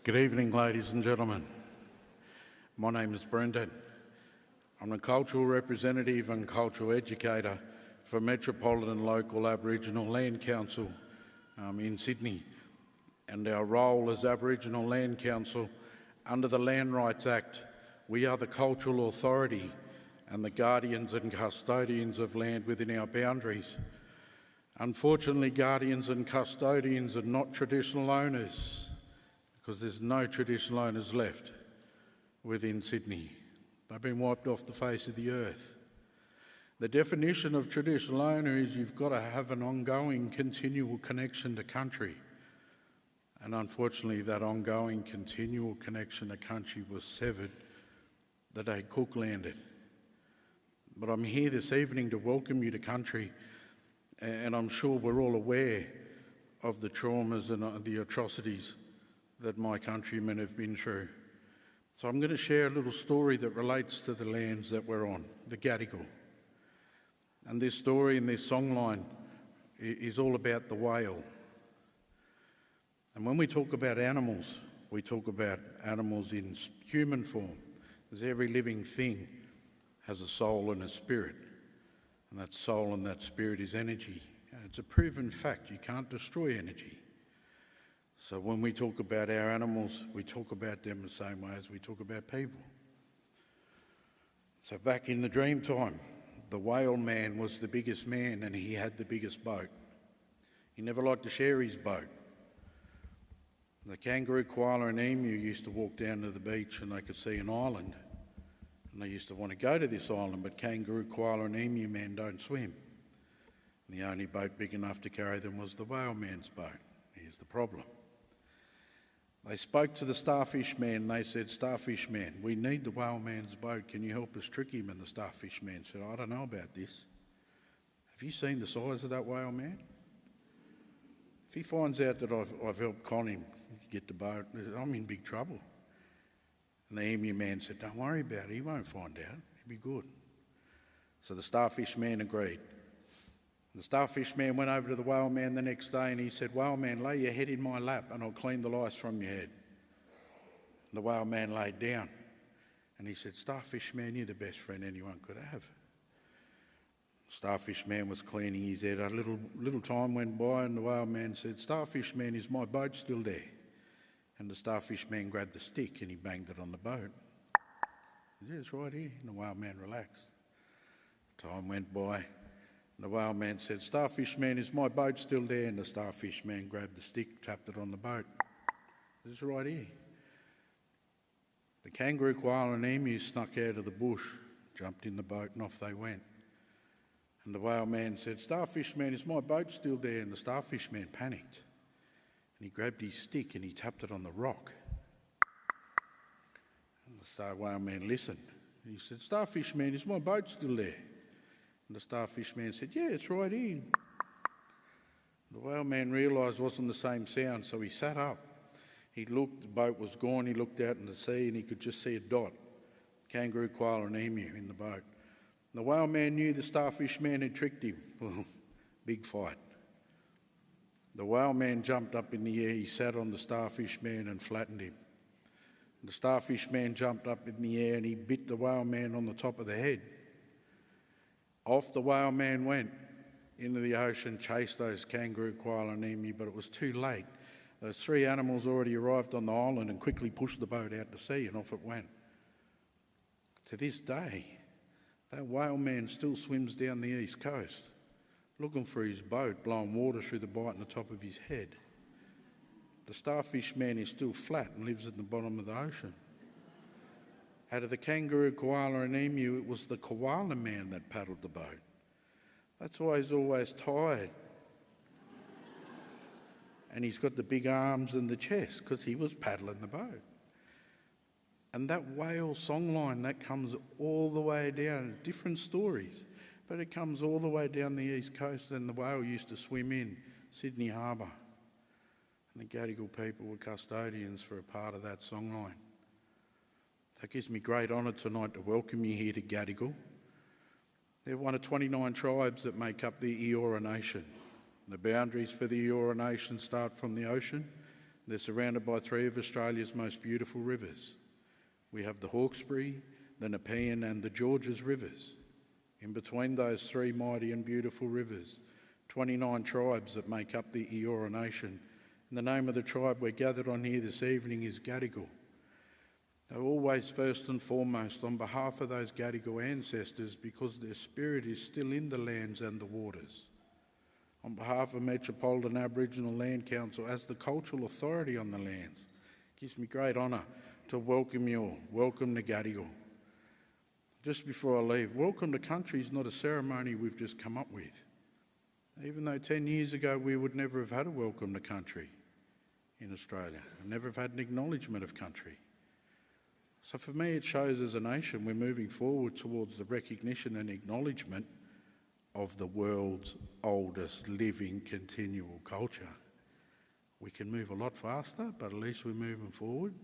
Good evening, ladies and gentlemen. My name is Brendan. I'm a cultural representative and cultural educator for Metropolitan Local Aboriginal Land Council in Sydney. And our role as Aboriginal Land Council under the Land Rights Act, we are the cultural authority and the guardians and custodians of land within our boundaries. Unfortunately, guardians and custodians are not traditional owners, because there's no traditional owners left within Sydney. They've been wiped off the face of the earth. The definition of traditional owner is you've got to have an ongoing, continual connection to country. And unfortunately, that ongoing, continual connection to country was severed the day Cook landed. But I'm here this evening to welcome you to country, and I'm sure we're all aware of the traumas and the atrocities that my countrymen have been through. So I'm going to share a little story that relates to the lands that we're on, the Gadigal. And this story and this songline is all about the whale. And when we talk about animals, we talk about animals in human form, because every living thing has a soul and a spirit. And that soul and that spirit is energy. And it's a proven fact, you can't destroy energy. So when we talk about our animals, we talk about them the same way as we talk about people. So back in the dream time, the whale man was the biggest man and he had the biggest boat. He never liked to share his boat. The kangaroo, koala and emu used to walk down to the beach and they could see an island. And they used to want to go to this island, but kangaroo, koala and emu man don't swim. And the only boat big enough to carry them was the whale man's boat. Here's the problem. They spoke to the starfish man and they said, "Starfish man, we need the whale man's boat. Can you help us trick him?" And the starfish man said, "I don't know about this. Have you seen the size of that whale man? If he finds out that I've helped con him get the boat, I'm in big trouble." And the emu man said, "Don't worry about it. He won't find out. He'll be good." So the starfish man agreed. The starfish man went over to the whale man the next day and he said, "Whale man, lay your head in my lap and I'll clean the lice from your head." And the whale man laid down and he said, "Starfish man, you're the best friend anyone could have." Starfish man was cleaning his head. A little time went by and the whale man said, "Starfish man, is my boat still there?" And the starfish man grabbed the stick and he banged it on the boat. "Yeah, it's right here." And the whale man relaxed. Time went by. And the whale man said, "Starfish man, is my boat still there?" And the starfish man grabbed the stick, tapped it on the boat. "It's right here." The kangaroo, koala and emu snuck out of the bush, jumped in the boat and off they went. And the whale man said, "Starfish man, is my boat still there?" And the starfish man panicked. And he grabbed his stick and he tapped it on the rock. And the whale man listened. And he said, "Starfish man, is my boat still there?" And the starfish man said, "Yeah, it's right here." The whale man realised it wasn't the same sound, so he sat up. He looked, the boat was gone, he looked out in the sea and he could just see a dot. Kangaroo, koala and emu in the boat. The whale man knew the starfish man had tricked him. Well, big fight. The whale man jumped up in the air, he sat on the starfish man and flattened him. The starfish man jumped up in the air and he bit the whale man on the top of the head. Off the whale man went into the ocean, chased those kangaroo, koala and emu, but it was too late. Those three animals already arrived on the island and quickly pushed the boat out to sea and off it went. To this day, that whale man still swims down the east coast, looking for his boat, blowing water through the bite in the top of his head. The starfish man is still flat and lives at the bottom of the ocean. Out of the kangaroo, koala and emu, it was the koala man that paddled the boat. That's why he's always tired. And he's got the big arms and the chest, because he was paddling the boat. And that whale songline, that comes all the way down, different stories, but it comes all the way down the east coast, and the whale used to swim in Sydney Harbour. And the Gadigal people were custodians for a part of that songline. So it gives me great honour tonight to welcome you here to Gadigal. They're one of 29 tribes that make up the Eora Nation. The boundaries for the Eora Nation start from the ocean. They're surrounded by three of Australia's most beautiful rivers. We have the Hawkesbury, the Nepean and the Georges rivers. In between those three mighty and beautiful rivers, 29 tribes that make up the Eora Nation. And the name of the tribe we're gathered on here this evening is Gadigal. They're always first and foremost on behalf of those Gadigal ancestors, because their spirit is still in the lands and the waters. On behalf of Metropolitan Aboriginal Land Council, as the cultural authority on the lands, it gives me great honour to welcome you all. Welcome to Gadigal. Just before I leave, welcome to country is not a ceremony we've just come up with. Even though 10 years ago we would never have had a welcome to country in Australia, and never have had an acknowledgement of country. So for me, it shows as a nation we're moving forward towards the recognition and acknowledgement of the world's oldest living continual culture. We can move a lot faster, but at least we're moving forward.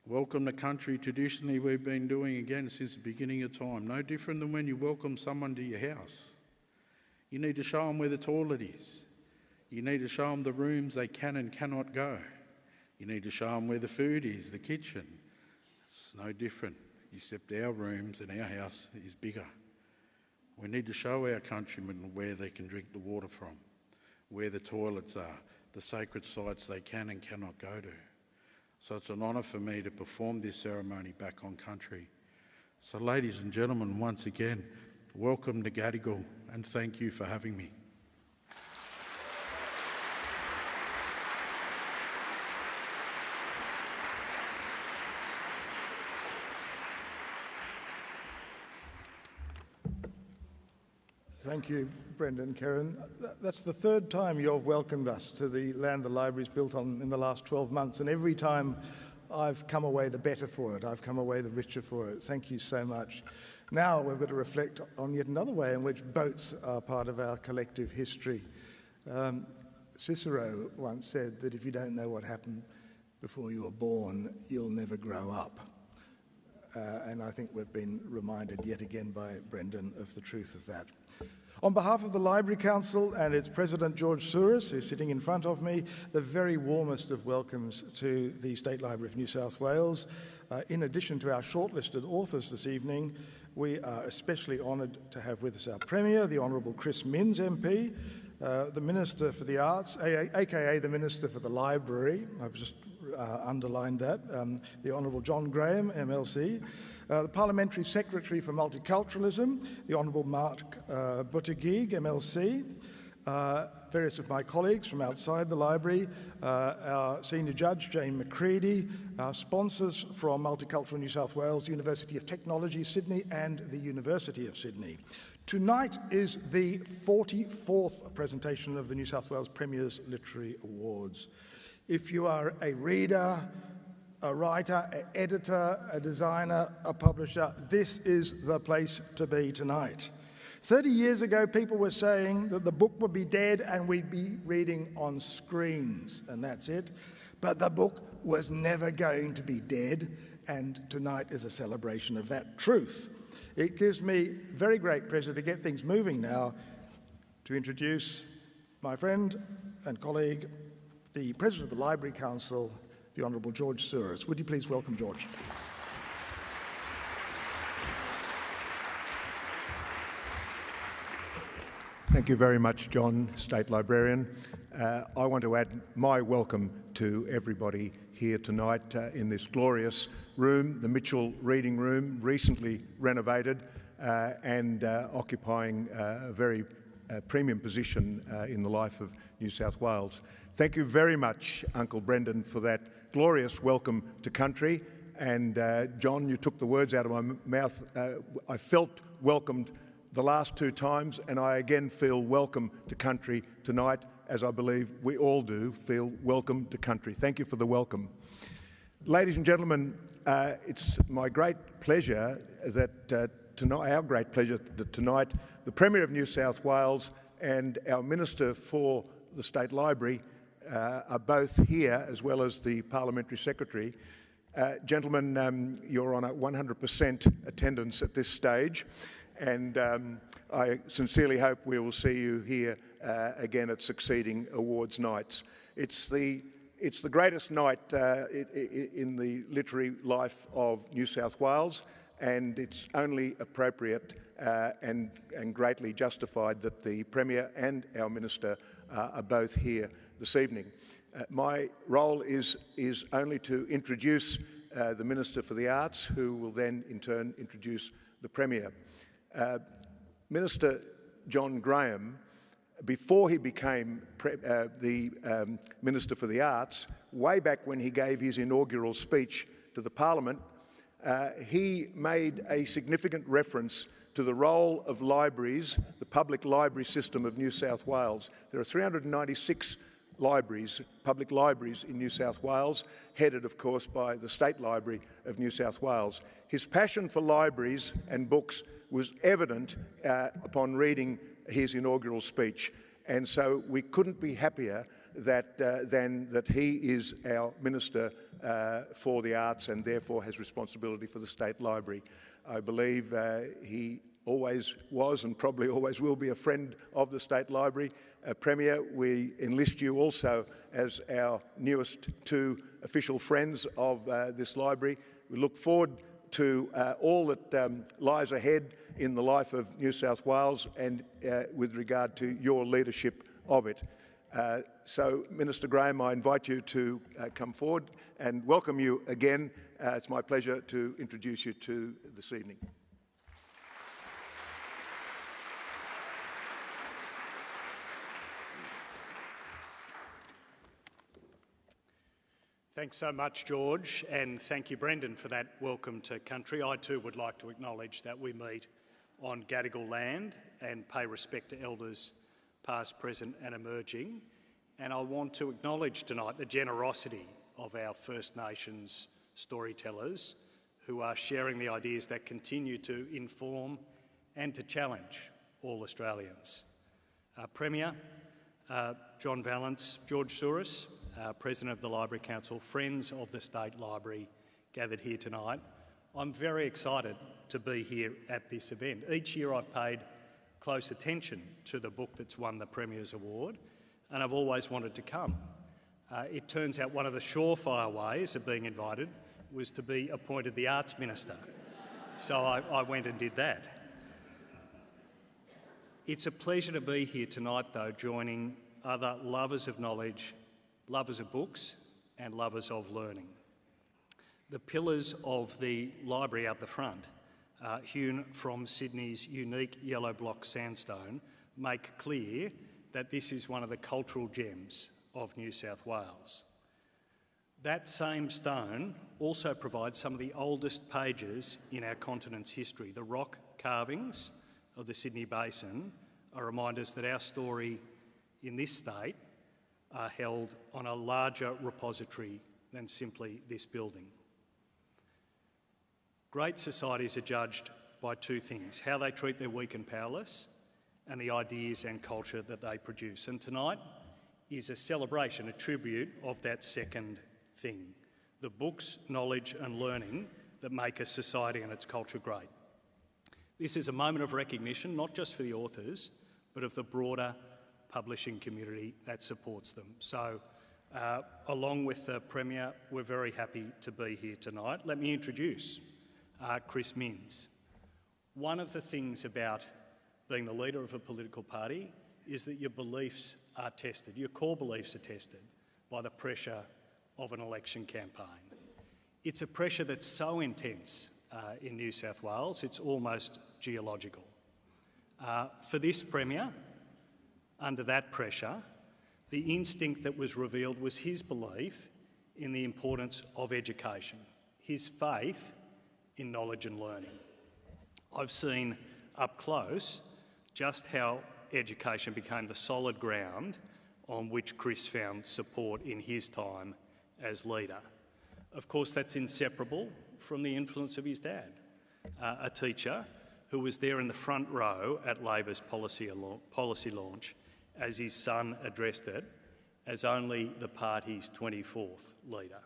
Welcome to country, traditionally we've been doing again since the beginning of time. No different than when you welcome someone to your house. You need to show them where the toilet is. You need to show them the rooms they can and cannot go. You need to show them where the food is, the kitchen. It's no different, except our rooms and our house is bigger. We need to show our countrymen where they can drink the water from, where the toilets are, the sacred sites they can and cannot go to. So it's an honour for me to perform this ceremony back on country. So ladies and gentlemen, once again, welcome to Gadigal and thank you for having me. Thank you, Brendan, Karen. That's the third time you've welcomed us to the land the library's built on in the last 12 months, and every time I've come away the better for it. I've come away the richer for it. Thank you so much. Now we've got to reflect on yet another way in which boats are part of our collective history. Cicero once said that if you don't know what happened before you were born, you'll never grow up. And I think we've been reminded yet again by Brendan of the truth of that. On behalf of the Library Council and its President, George Souris, who's sitting in front of me, the very warmest of welcomes to the State Library of New South Wales. In addition to our shortlisted authors this evening, we are especially honoured to have with us our Premier, the Honourable Chris Minns MP, the Minister for the Arts, aka the Minister for the Library, I've just underlined that, the Honourable John Graham, MLC, the Parliamentary Secretary for Multiculturalism, the Honourable Mark Buttigieg, MLC, various of my colleagues from outside the library, our Senior Judge, Jane McCready, our sponsors from Multicultural New South Wales, the University of Technology, Sydney, and the University of Sydney. Tonight is the 44th presentation of the New South Wales Premier's Literary Awards. If you are a reader, a writer, an editor, a designer, a publisher, this is the place to be tonight. 30 years ago, people were saying that the book would be dead and we'd be reading on screens, and that's it. But the book was never going to be dead, and tonight is a celebration of that truth. It gives me very great pleasure to get things moving now to introduce my friend and colleague, the President of the Library Council, the Honourable George Souris. Would you please welcome George? Thank you very much, John, State Librarian. I want to add my welcome to everybody here tonight in this glorious room, the Mitchell Reading Room, recently renovated and occupying a very premium position in the life of New South Wales. Thank you very much, Uncle Brendan, for that glorious welcome to country. And John, you took the words out of my mouth. I felt welcomed the last two times, and I again feel welcome to country tonight, as I believe we all do feel welcome to country. Thank you for the welcome. Ladies and gentlemen, it's my great pleasure that our great pleasure that tonight the Premier of New South Wales and our Minister for the State Library are both here, as well as the Parliamentary Secretary. Gentlemen, you're on a 100% attendance at this stage, and I sincerely hope we will see you here again at succeeding awards nights. It's the greatest night in the literary life of New South Wales, and it's only appropriate and greatly justified that the Premier and our Minister are both here this evening. My role is only to introduce the Minister for the Arts, who will then in turn introduce the Premier. Minister John Graham, before he became the Minister for the Arts, way back when he gave his inaugural speech to the Parliament, he made a significant reference to the role of libraries, the public library system of New South Wales. There are 396 libraries, public libraries in New South Wales, headed of course by the State Library of New South Wales. His passion for libraries and books was evident upon reading his inaugural speech, and so we couldn't be happier than that he is our Minister for the Arts and therefore has responsibility for the State Library. I believe he always was and probably always will be a friend of the State Library. Premier, we enlist you also as our newest two official friends of this library. We look forward to all that lies ahead in the life of New South Wales and with regard to your leadership of it. So, Minister Graham, I invite you to come forward and welcome you again. It's my pleasure to introduce you to this evening. Thanks so much, George, and thank you, Brendan, for that welcome to country. I too would like to acknowledge that we meet on Gadigal land and pay respect to elders past, present and emerging. And I want to acknowledge tonight the generosity of our First Nations storytellers who are sharing the ideas that continue to inform and to challenge all Australians. Premier, John Vallance, George Souris, President of the Library Council, friends of the State Library gathered here tonight. I'm very excited to be here at this event. Each year I've paid close attention to the book that's won the Premier's Award, and I've always wanted to come. It turns out one of the surefire ways of being invited was to be appointed the Arts Minister. So I went and did that. It's a pleasure to be here tonight, though, joining other lovers of knowledge, lovers of books and lovers of learning. The pillars of the library out the front, hewn from Sydney's unique yellow block sandstone, make clear that this is one of the cultural gems of New South Wales. That same stone also provides some of the oldest pages in our continent's history. The rock carvings of the Sydney Basin are reminders that our story in this state are held on a larger repository than simply this building. Great societies are judged by two things: how they treat their weak and powerless, and the ideas and culture that they produce. And tonight is a celebration, a tribute of that second thing: the books, knowledge and learning that make a society and its culture great. This is a moment of recognition, not just for the authors, but of the broader publishing community that supports them. So, along with the Premier, we're very happy to be here tonight. Let me introduce Chris Minns. One of the things about being the leader of a political party is that your beliefs are tested, your core beliefs are tested by the pressure of an election campaign. It's a pressure that's so intense in New South Wales, it's almost geological. For this Premier, under that pressure, the instinct that was revealed was his belief in the importance of education, his faith in knowledge and learning. I've seen up close just how education became the solid ground on which Chris found support in his time as leader. Of course, that's inseparable from the influence of his dad, a teacher who was there in the front row at Labor's policy launch as his son addressed it as only the party's 24th leader.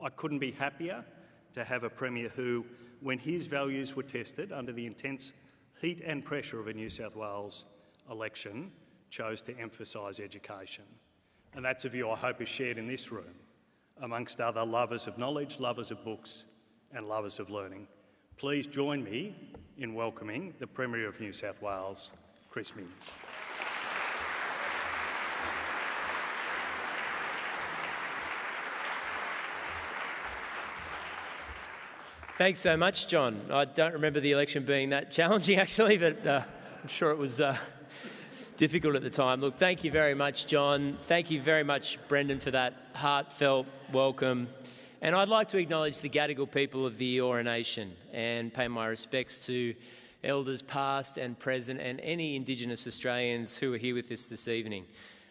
I couldn't be happier to have a Premier who, when his values were tested under the intense heat and pressure of a New South Wales election, chose to emphasise education. And that's a view I hope is shared in this room, amongst other lovers of knowledge, lovers of books and lovers of learning. Please join me in welcoming the Premier of New South Wales, Chris Minns. Thanks so much, John. I don't remember the election being that challenging, actually, but I'm sure it was difficult at the time. Look, thank you very much, John. Thank you very much, Brendan, for that heartfelt welcome. And I'd like to acknowledge the Gadigal people of the Eora Nation and pay my respects to elders past and present and any Indigenous Australians who are here with us this evening.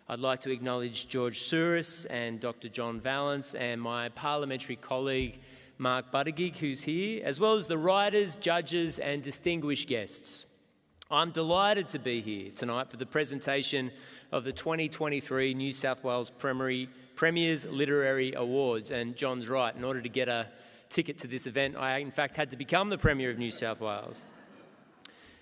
I'd like to acknowledge George Souris and Dr. John Vallance and my parliamentary colleague, Mark Buttigieg, who's here, as well as the writers, judges and distinguished guests. I'm delighted to be here tonight for the presentation of the 2023 New South Wales Premier's Literary Awards. And John's right, in order to get a ticket to this event, I in fact had to become the Premier of New South Wales.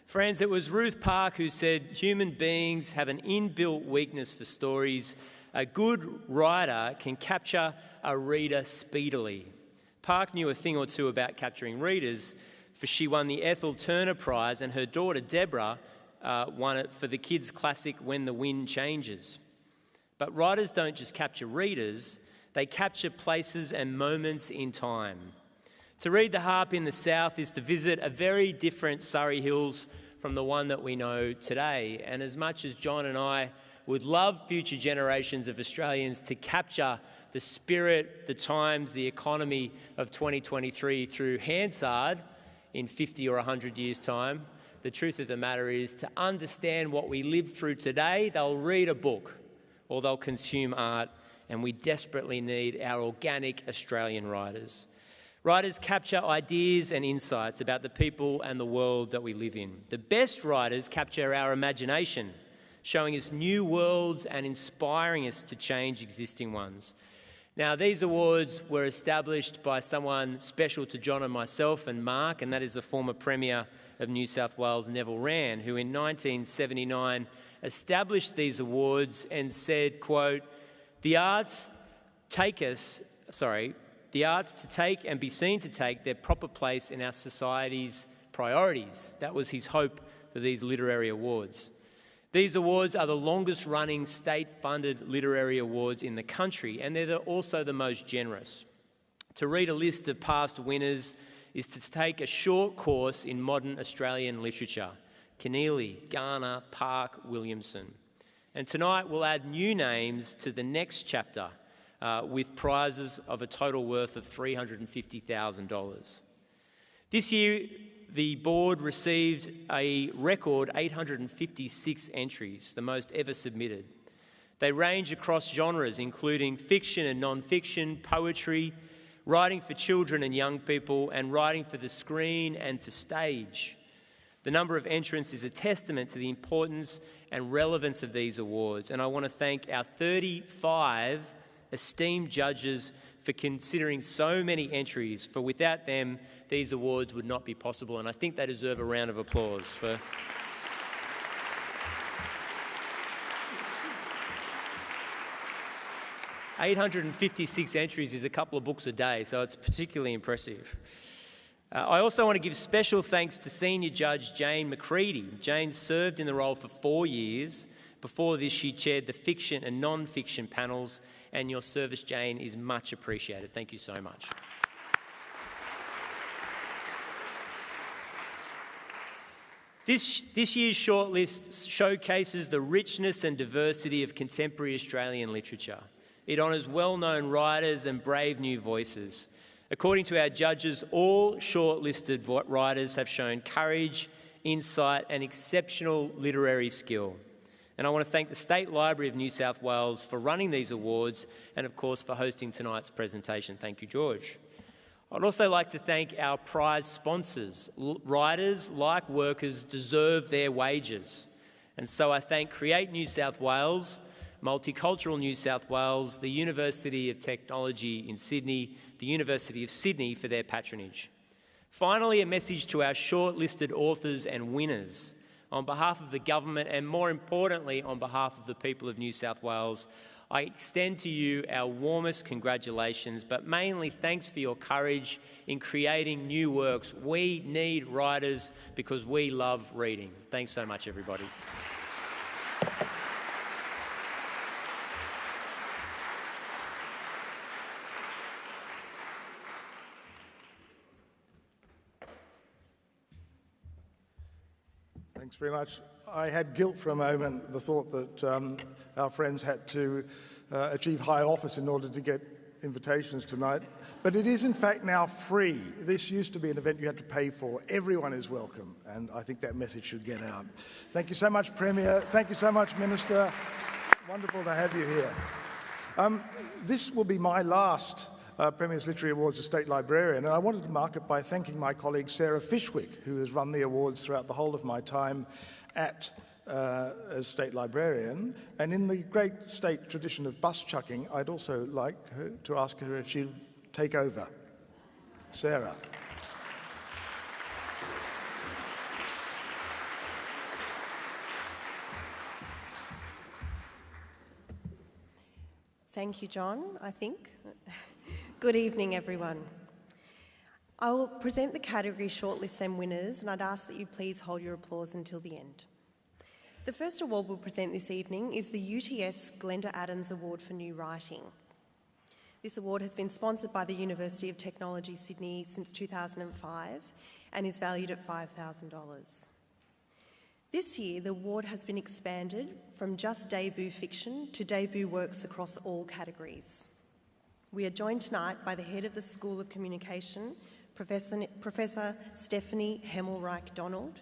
Friends, it was Ruth Park who said, "Human beings have an inbuilt weakness for stories. A good writer can capture a reader speedily. Park knew a thing or two about capturing readers, for she won the Ethel Turner Prize and her daughter Deborah won it for the kids' classic When the Wind Changes. But writers don't just capture readers, they capture places and moments in time. To read The Harp in the South is to visit a very different Surrey Hills from the one that we know today. And as much as John and I would love future generations of Australians to capture the spirit, the times, the economy of 2023 through Hansard in 50 or 100 years' time, the truth of the matter is, to understand what we live through today, they'll read a book or they'll consume art, and we desperately need our organic Australian writers. Writers capture ideas and insights about the people and the world that we live in. The best writers capture our imagination, showing us new worlds and inspiring us to change existing ones. Now, these awards were established by someone special to John and myself and Mark, and that is the former Premier of New South Wales, Neville Wran, who in 1979 established these awards and said, quote, the arts to take and be seen to take their proper place in our society's priorities. That was his hope for these literary awards. These awards are the longest-running state-funded literary awards in the country, and they're also the most generous. To read a list of past winners is to take a short course in modern Australian literature. Keneally, Garner, Park, Williamson. And tonight we'll add new names to the next chapter with prizes of a total worth of $350,000. This year, the board received a record 856 entries, the most ever submitted. They range across genres, including fiction and non-fiction, poetry, writing for children and young people, and writing for the screen and for stage. The number of entrants is a testament to the importance and relevance of these awards, and I want to thank our 35 esteemed judges for considering so many entries, for without them, these awards would not be possible, and I think they deserve a round of applause for... 856 entries is a couple of books a day, so it's particularly impressive. I also want to give special thanks to Senior Judge Jane McCready. Jane served in the role for 4 years. Before this, she chaired the fiction and non-fiction panels, and your service, Jane, is much appreciated. Thank you so much. This year's shortlist showcases the richness and diversity of contemporary Australian literature. It honours well-known writers and brave new voices. According to our judges, all shortlisted writers have shown courage, insight and exceptional literary skill. And I want to thank the State Library of New South Wales for running these awards and, of course, for hosting tonight's presentation. Thank you, George. I'd also like to thank our prize sponsors. Writers, like workers, deserve their wages. And so I thank Create New South Wales, Multicultural New South Wales, the University of Technology in Sydney, the University of Sydney for their patronage. Finally, a message to our shortlisted authors and winners. On behalf of the government and, more importantly, on behalf of the people of New South Wales, I extend to you our warmest congratulations, but mainly thanks for your courage in creating new works. We need writers because we love reading. Thanks so much, everybody. Thanks very much. I had guilt for a moment, the thought that our friends had to achieve high office in order to get invitations tonight. But it is in fact now free. This used to be an event you had to pay for. Everyone is welcome, and I think that message should get out. Thank you so much, Premier. Thank you so much, Minister. Wonderful to have you here. This will be my last Premier's Literary Awards as State Librarian, and I wanted to mark it by thanking my colleague Sarah Fishwick, who has run the awards throughout the whole of my time as State Librarian. And in the great state tradition of bus chucking, I'd also like to ask her if she'll take over. Sarah. Thank you, John, I think. Good evening, everyone. I will present the category shortlists and winners, and I'd ask that you please hold your applause until the end. The first award we'll present this evening is the UTS Glenda Adams Award for New Writing. This award has been sponsored by the University of Technology, Sydney since 2005 and is valued at $5,000. This year, the award has been expanded from just debut fiction to debut works across all categories. We are joined tonight by the head of the School of Communication, Professor Stephanie Hemmelreich-Donald,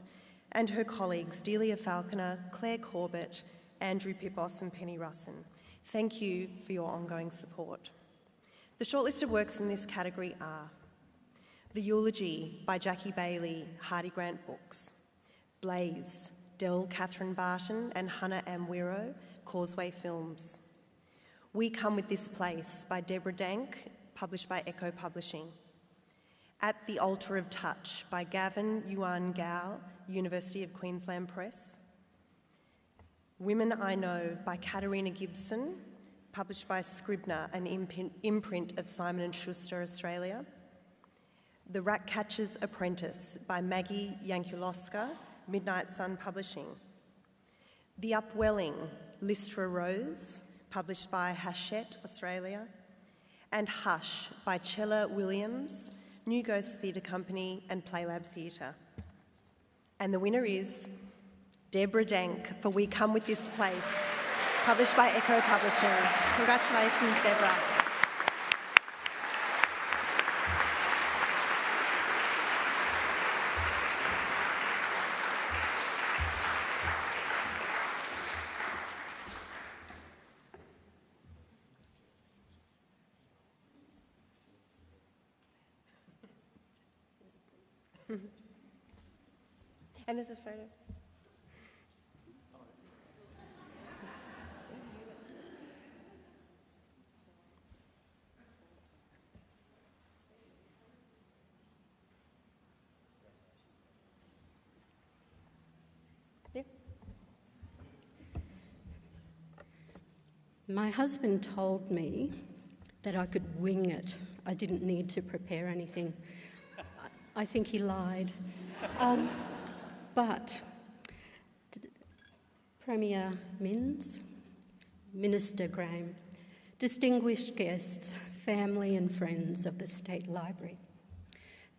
and her colleagues Delia Falconer, Claire Corbett, Andrew Pipos and Penny Russin. Thank you for your ongoing support. The shortlisted works in this category are The Eulogy by Jackie Bailey, Hardy Grant Books, Blaze, Del Catherine Barton and Hannah Amwiro, Causeway Films, We Come With This Place by Deborah Dank, published by Echo Publishing, At the Altar of Touch by Gavin Yuan Gao, University of Queensland Press, Women I Know by Katarina Gibson, published by Scribner, an imprint of Simon & Schuster, Australia, The Ratcatcher's Apprentice by Maggie Yankulowska, Midnight Sun Publishing, The Upwelling, Lystra Rose, published by Hachette, Australia, and Hush by Chella Williams, New Ghost Theatre Company and Playlab Theatre. And the winner is Deborah Dank for We Come With This Place, published by Echo Publishing. Congratulations, Deborah. And there's a photo. Yeah. My husband told me that I could wing it. I didn't need to prepare anything. I think he lied. But Premier Minns, Minister Graham, distinguished guests, family and friends of the State Library,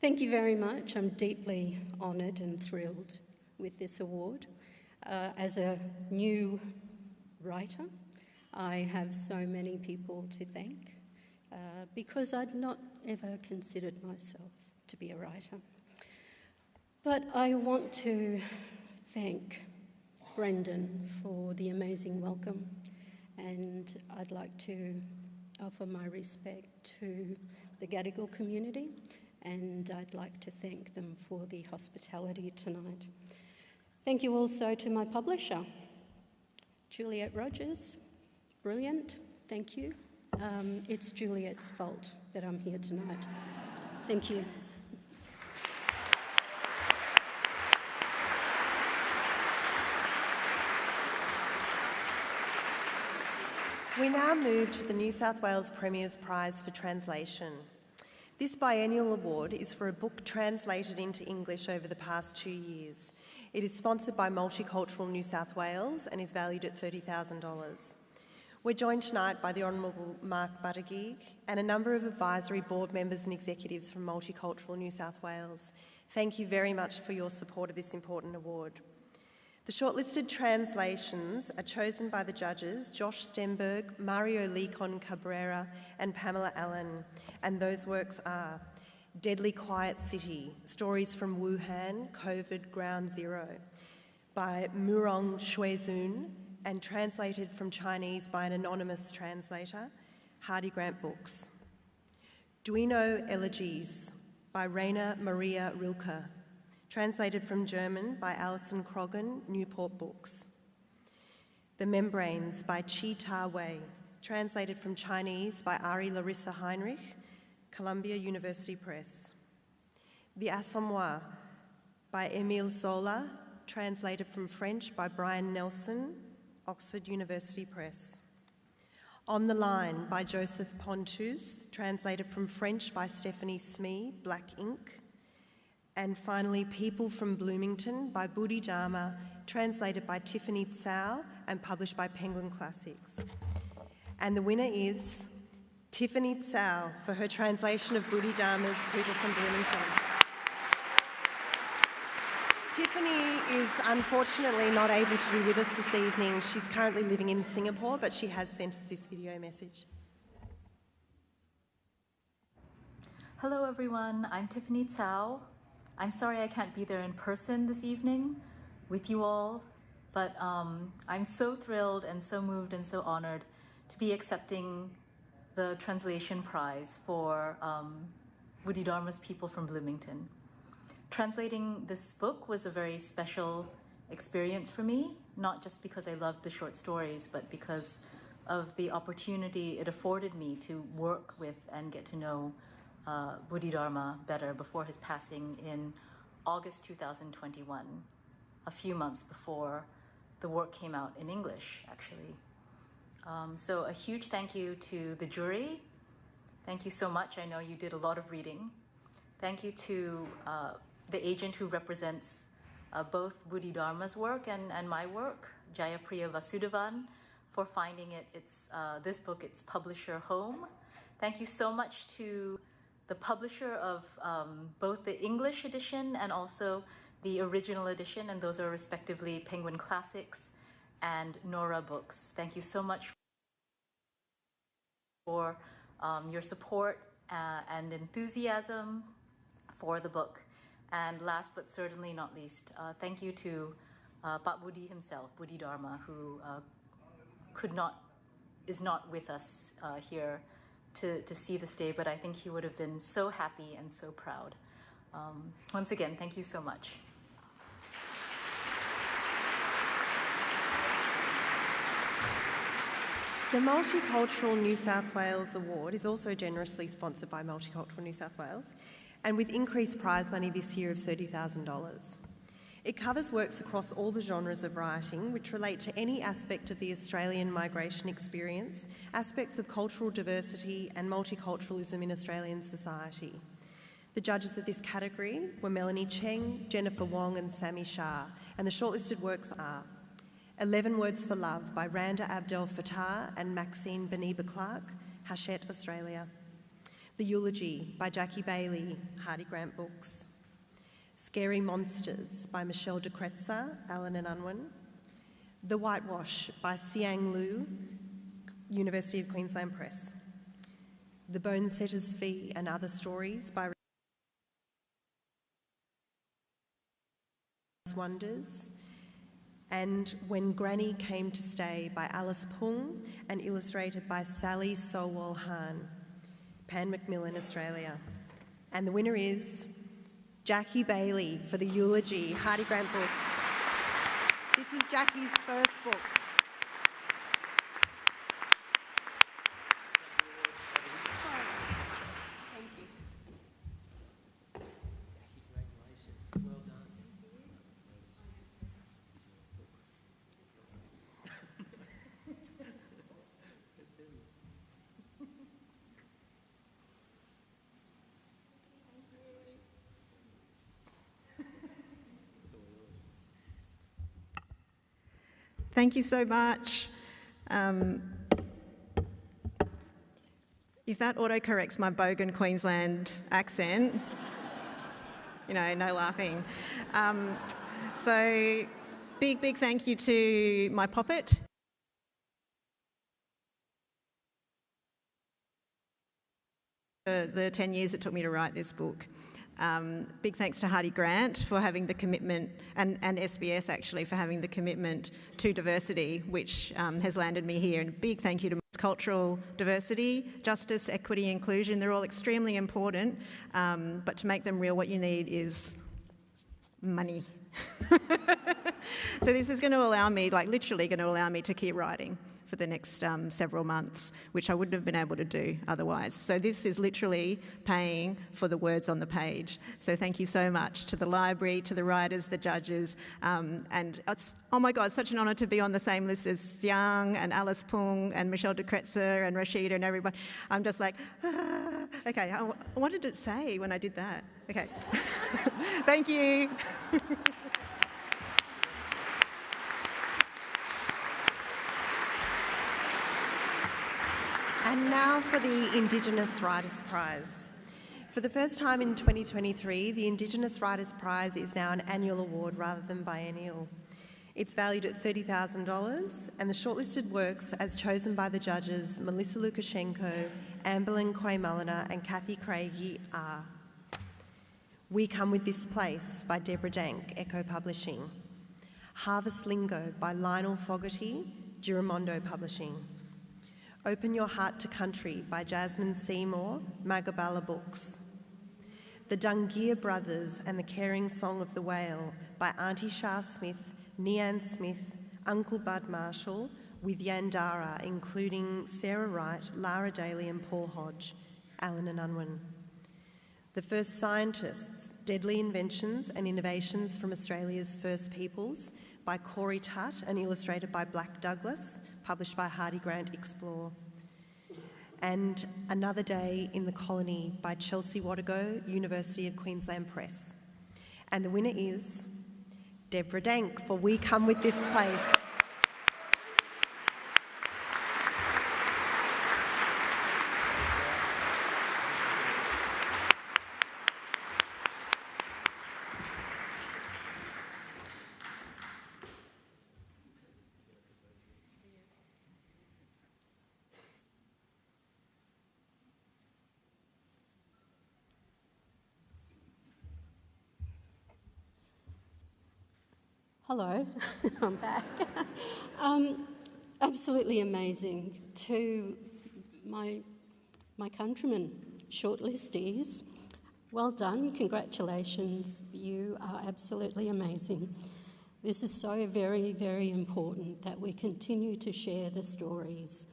thank you very much. I'm deeply honoured and thrilled with this award. As a new writer, I have so many people to thank because I'd not ever considered myself to be a writer. But I want to thank Brendan for the amazing welcome, and I'd like to offer my respect to the Gadigal community, and I'd like to thank them for the hospitality tonight. Thank you also to my publisher, Juliet Rogers. Brilliant, thank you. It's Juliet's fault that I'm here tonight. Thank you. We now move to the New South Wales Premier's Prize for Translation. This biennial award is for a book translated into English over the past 2 years. It is sponsored by Multicultural New South Wales and is valued at $30,000. We're joined tonight by the Honourable Mark Buttigieg and a number of advisory board members and executives from Multicultural New South Wales. Thank you very much for your support of this important award. The shortlisted translations are chosen by the judges Josh Stenberg, Mario Lecon Cabrera and Pamela Allen, and those works are Deadly Quiet City, Stories from Wuhan, COVID Ground Zero, by Murong Shuizun, and translated from Chinese by an anonymous translator, Hardy Grant Books. Duino Elegies, by Rainer Maria Rilke, translated from German by Alison Croggan, Newport Books. The Membranes by Chi Ta Wei, translated from Chinese by Ari Larissa Heinrich, Columbia University Press. The Assommoir by Émile Zola, translated from French by Brian Nelson, Oxford University Press. On the Line by Joseph Pontus, translated from French by Stephanie Smee, Black Ink. And finally, People from Bloomington by Buddhi Dharma, translated by Tiffany Tsao and published by Penguin Classics. And the winner is Tiffany Tsao for her translation of Buddhi Dharma's People from Bloomington. Tiffany is unfortunately not able to be with us this evening. She's currently living in Singapore, but she has sent us this video message. Hello everyone, I'm Tiffany Tsao. I'm sorry I can't be there in person this evening with you all, but I'm so thrilled and so moved and so honored to be accepting the translation prize for Buddhi Dharma's People from Bloomington. Translating this book was a very special experience for me, not just because I loved the short stories, but because of the opportunity it afforded me to work with and get to know Buddhi Dharma better before his passing in August 2021, a few months before the work came out in English, actually. So a huge thank you to the jury. Thank you so much. I know you did a lot of reading. Thank you to the agent who represents both Buddhi Dharma's work and my work, Jayapriya Vasudevan, for finding this book its publisher home. Thank you so much to the publisher of both the English edition and also the original edition, and those are respectively Penguin Classics and Nora Books. Thank you so much for your support and enthusiasm for the book. And last but certainly not least, thank you to Pak Buddhi himself, Buddhi Dharma, who is not with us here to see this day, but I think he would have been so happy and so proud. Once again, thank you so much. The Multicultural New South Wales Award is also generously sponsored by Multicultural New South Wales, and with increased prize money this year of $30,000. It covers works across all the genres of writing which relate to any aspect of the Australian migration experience, aspects of cultural diversity and multiculturalism in Australian society. The judges of this category were Melanie Cheng, Jennifer Wong and Sammy Shah, and the shortlisted works are 11 Words for Love by Randa Abdel Fattah and Maxine Beniba Clark, Hachette, Australia. The Eulogy by Jackie Bailey, Hardy Grant Books. Scary Monsters by Michelle de Kretzer, Allen and Unwin. The Whitewash by Siang Liu, University of Queensland Press. The Bone Setter's Fee and Other Stories by Wonders. And When Granny Came to Stay by Alice Pung and illustrated by Sally Solwal Han, Pan Macmillan, Australia. And the winner is Jackie Bailey for The Eulogy, Hardy Grant Books. This is Jackie's first book. Thank you. Jackie, congratulations. Well done. Thank you so much. If that autocorrects my bogan Queensland accent, no laughing. So big thank you to my poppet. For the 10 years it took me to write this book. Big thanks to Hardy Grant for having the commitment, and SBS actually for having the commitment to diversity, which has landed me here. And a big thank you to cultural diversity, justice, equity, inclusion. They're all extremely important, but to make them real, what you need is money. So this is going to allow me, like literally going to allow me to keep writing for the next several months, which I wouldn't have been able to do otherwise. So this is literally paying for the words on the page. So thank you so much to the library, to the writers, the judges, and it's, oh my God, such an honour to be on the same list as Xiang and Alice Pung and Michelle de Kretzer and Rashida and everybody. I'm just like, okay, what did it say when I did that? Okay, thank you. And now for the Indigenous Writers' Prize. For the first time in 2023, the Indigenous Writers' Prize is now an annual award rather than biennial. It's valued at $30,000, and the shortlisted works, as chosen by the judges Melissa Lukashenko, Amberlyn Quay-Mulliner and Kathy Craigie, are We Come With This Place by Deborah Dank, Echo Publishing; Harvest Lingo by Lionel Fogarty, Giramondo Publishing; Open Your Heart to Country by Jasmine Seymour, Magabala Books; The Dungear Brothers and the Caring Song of the Whale by Auntie Shah Smith, Nian Smith, Uncle Bud Marshall, with Yandara, including Sarah Wright, Lara Daly and Paul Hodge, Alan and Unwin; The First Scientists, Deadly Inventions and Innovations from Australia's First Peoples by Corey Tutt and illustrated by Black Douglas, published by Hardy Grant Explore; and Another Day in the Colony by Chelsea Wadago, University of Queensland Press. And the winner is Deborah Dank for We Come With This Place. Hello, I'm back. Absolutely amazing. To my countrymen, shortlistees, well done, congratulations. You are absolutely amazing. This is so very, very important that we continue to share the stories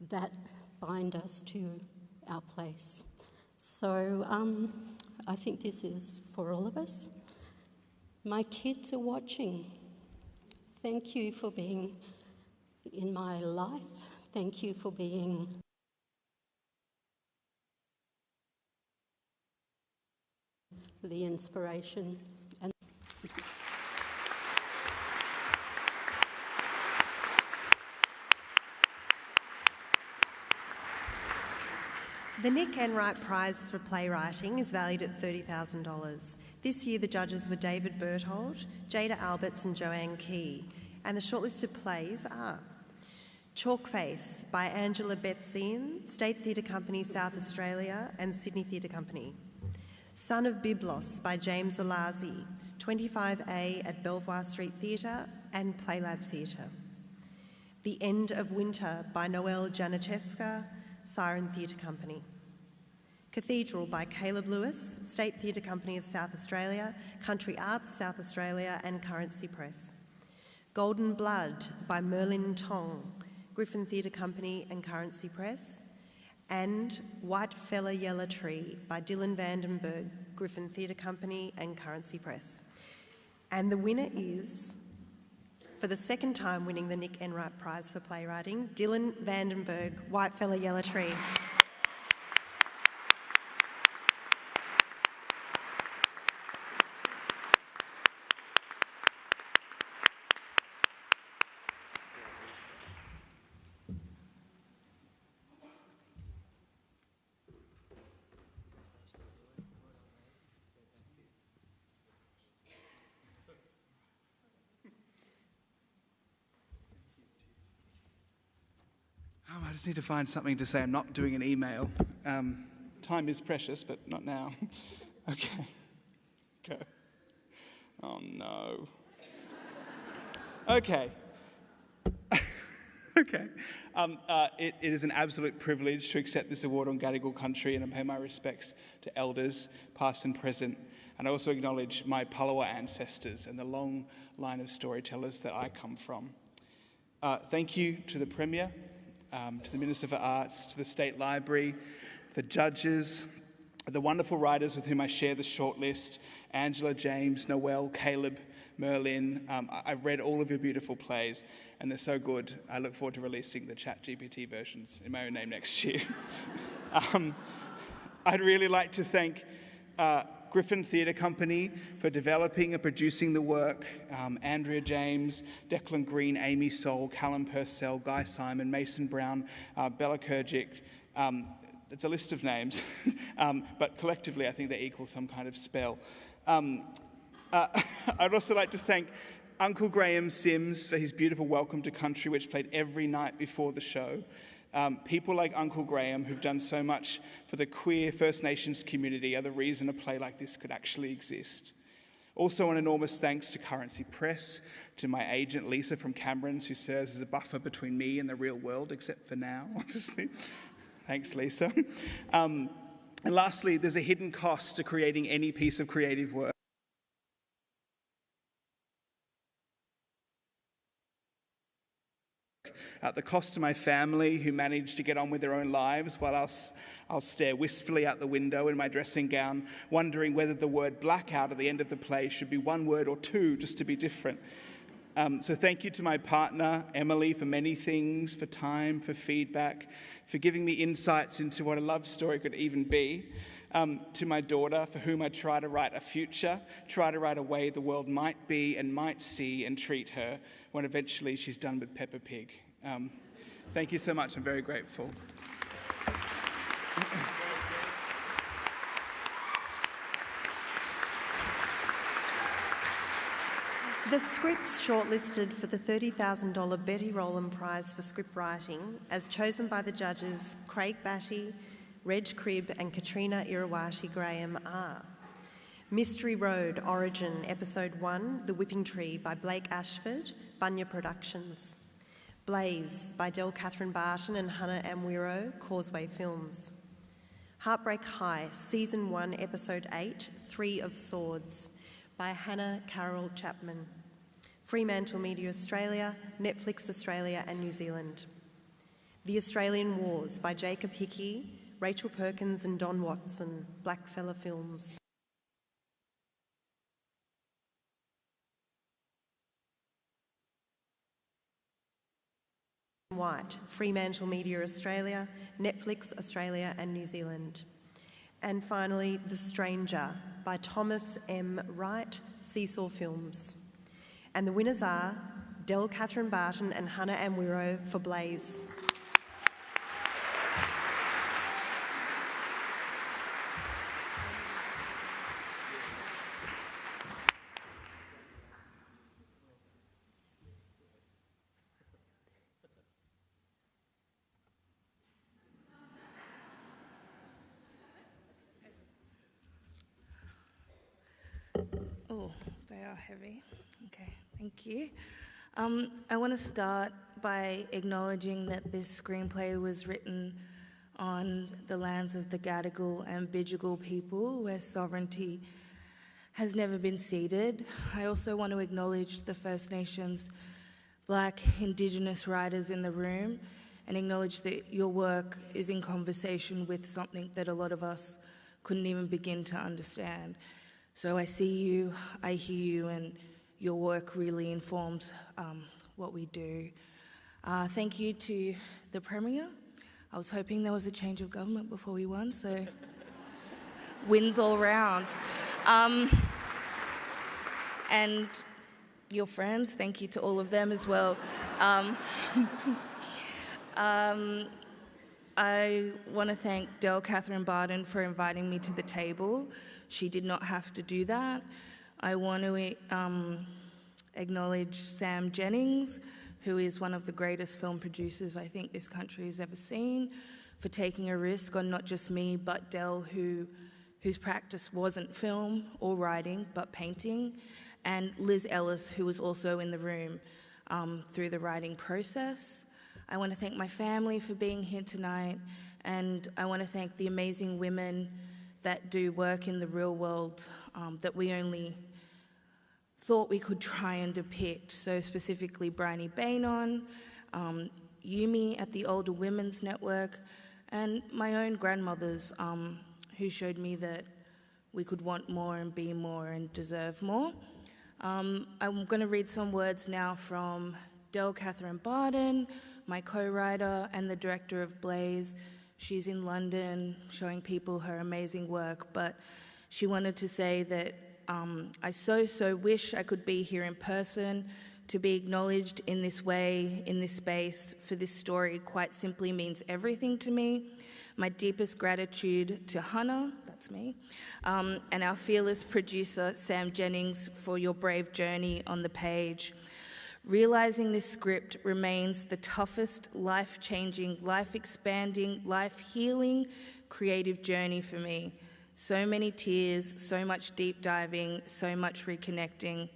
that bind us to our place. So I think this is for all of us. My kids are watching. Thank you for being in my life. Thank you for being the inspiration. And the Nick Enright Prize for Playwriting is valued at $30,000. This year the judges were David Berthold, Jada Alberts and Joanne Key, and the shortlisted plays are Chalkface by Angela Betzian, State Theatre Company South Australia and Sydney Theatre Company; Son of Byblos by James Alazi, 25A at Belvoir Street Theatre and Playlab Theatre; The End of Winter by Noelle Janicesca, Siren Theatre Company; Cathedral by Caleb Lewis, State Theatre Company of South Australia, Country Arts South Australia and Currency Press; Golden Blood by Merlin Tong, Griffin Theatre Company and Currency Press; and White Fella Yellow Tree by Dylan Vandenberg, Griffin Theatre Company and Currency Press. And the winner is, for the second time winning the Nick Enright Prize for Playwriting, Dylan Vandenberg, White Fella Yellow Tree. I just need to find something to say. I'm not doing an email. Time is precious, but not now. Okay. Go. Oh, no. Okay. Okay. It is an absolute privilege to accept this award on Gadigal country, and I pay my respects to elders, past and present. And I also acknowledge my Palawa ancestors and the long line of storytellers that I come from. Thank you to the Premier, to the Minister for Arts, to the State Library, the judges, the wonderful writers with whom I share the shortlist, Angela, James, Noel, Caleb, Merlin. I've read all of your beautiful plays, and they're so good. I look forward to releasing the ChatGPT versions in my own name next year. I'd really like to thank Griffin Theatre Company for developing and producing the work, Andrea James, Declan Green, Amy Soul, Callum Purcell, Guy Simon, Mason Brown, Bella Kurgic. It's a list of names, but collectively I think they equal some kind of spell. I'd also like to thank Uncle Graham Sims for his beautiful Welcome to Country, which played every night before the show. People like Uncle Graham, who've done so much for the queer First Nations community, are the reason a play like this could actually exist. Also, an enormous thanks to Currency Press, to my agent Lisa from Camerons, who serves as a buffer between me and the real world, except for now, obviously. Thanks, Lisa. And lastly, there's a hidden cost to creating any piece of creative work. The cost to my family, who managed to get on with their own lives, while I'll stare wistfully out the window in my dressing gown, wondering whether the word blackout at the end of the play should be one word or two, just to be different. So thank you to my partner, Emily, for many things, for time, for feedback, for giving me insights into what a love story could even be. To my daughter, for whom I try to write a future, try to write a way the world might be and might see and treat her when eventually she's done with Peppa Pig. Thank you so much. I'm very grateful. The scripts shortlisted for the $30,000 Betty Rowland Prize for Scriptwriting, as chosen by the judges Craig Batty, Reg Cribb and Katrina Irawati Graham are Mystery Road, Origin, Episode 1, The Whipping Tree by Blake Ashford, Bunya Productions. Blaze by Del Catherine Barton and Hannah Amwiro, Causeway Films. Heartbreak High, Season 1, Episode 8, Three of Swords by Hannah Carroll Chapman. Fremantle Media Australia, Netflix Australia and New Zealand. The Australian Wars by Jacob Hickey, Rachel Perkins and Don Watson, Blackfella Films. White, Fremantle Media Australia, Netflix Australia and New Zealand. And finally, The Stranger by Thomas M. Wright, Seesaw Films. And the winners are Del Catherine Barton and Hannah Amwiro for Blaze. Oh, they are heavy. Okay, thank you. I want to start by acknowledging that this screenplay was written on the lands of the Gadigal and Bidjigal people, where sovereignty has never been ceded. I also want to acknowledge the First Nations, Black, Indigenous writers in the room, and acknowledge that your work is in conversation with something that a lot of us couldn't even begin to understand. So I see you, I hear you, and your work really informs what we do. Thank you to the Premier. I was hoping there was a change of government before we won, so wins all round. And your friends, thank you to all of them as well. I want to thank Del Catherine Barton for inviting me to the table. She did not have to do that. I want to acknowledge Sam Jennings, who is one of the greatest film producers I think this country has ever seen, for taking a risk on not just me, but Del, whose practice wasn't film or writing, but painting, and Liz Ellis, who was also in the room through the writing process. I want to thank my family for being here tonight, and I want to thank the amazing women that do work in the real world that we only thought we could try and depict. So specifically Bryony Bainon, Yumi at the Older Women's Network, and my own grandmothers who showed me that we could want more and be more and deserve more. I'm going to read some words now from Del Catherine Barden, my co-writer and the director of Blaze. She's in London showing people her amazing work, but she wanted to say that I so wish I could be here in person to be acknowledged in this way, in this space, for this story quite simply means everything to me. My deepest gratitude to Hannah, that's me, and our fearless producer, Sam Jennings, for your brave journey on the page. Realizing this script remains the toughest, life-changing, life-expanding, life-healing, creative journey for me. So many tears, so much deep diving, so much reconnecting.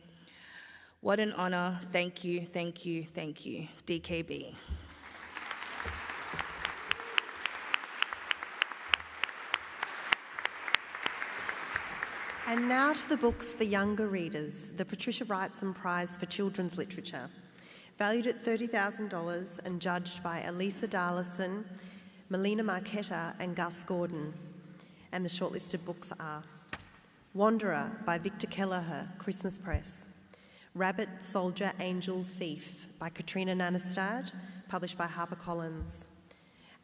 What an honor. Thank you, thank you, thank you. DKB. And now to the books for younger readers, the Patricia Wrightson Prize for Children's Literature. Valued at $30,000 and judged by Elisa Darlison, Melina Marchetta and Gus Gordon. And the shortlisted books are Wanderer by Victor Kelleher, Christmas Press. Rabbit, Soldier, Angel, Thief by Katrina Nanastad, published by HarperCollins.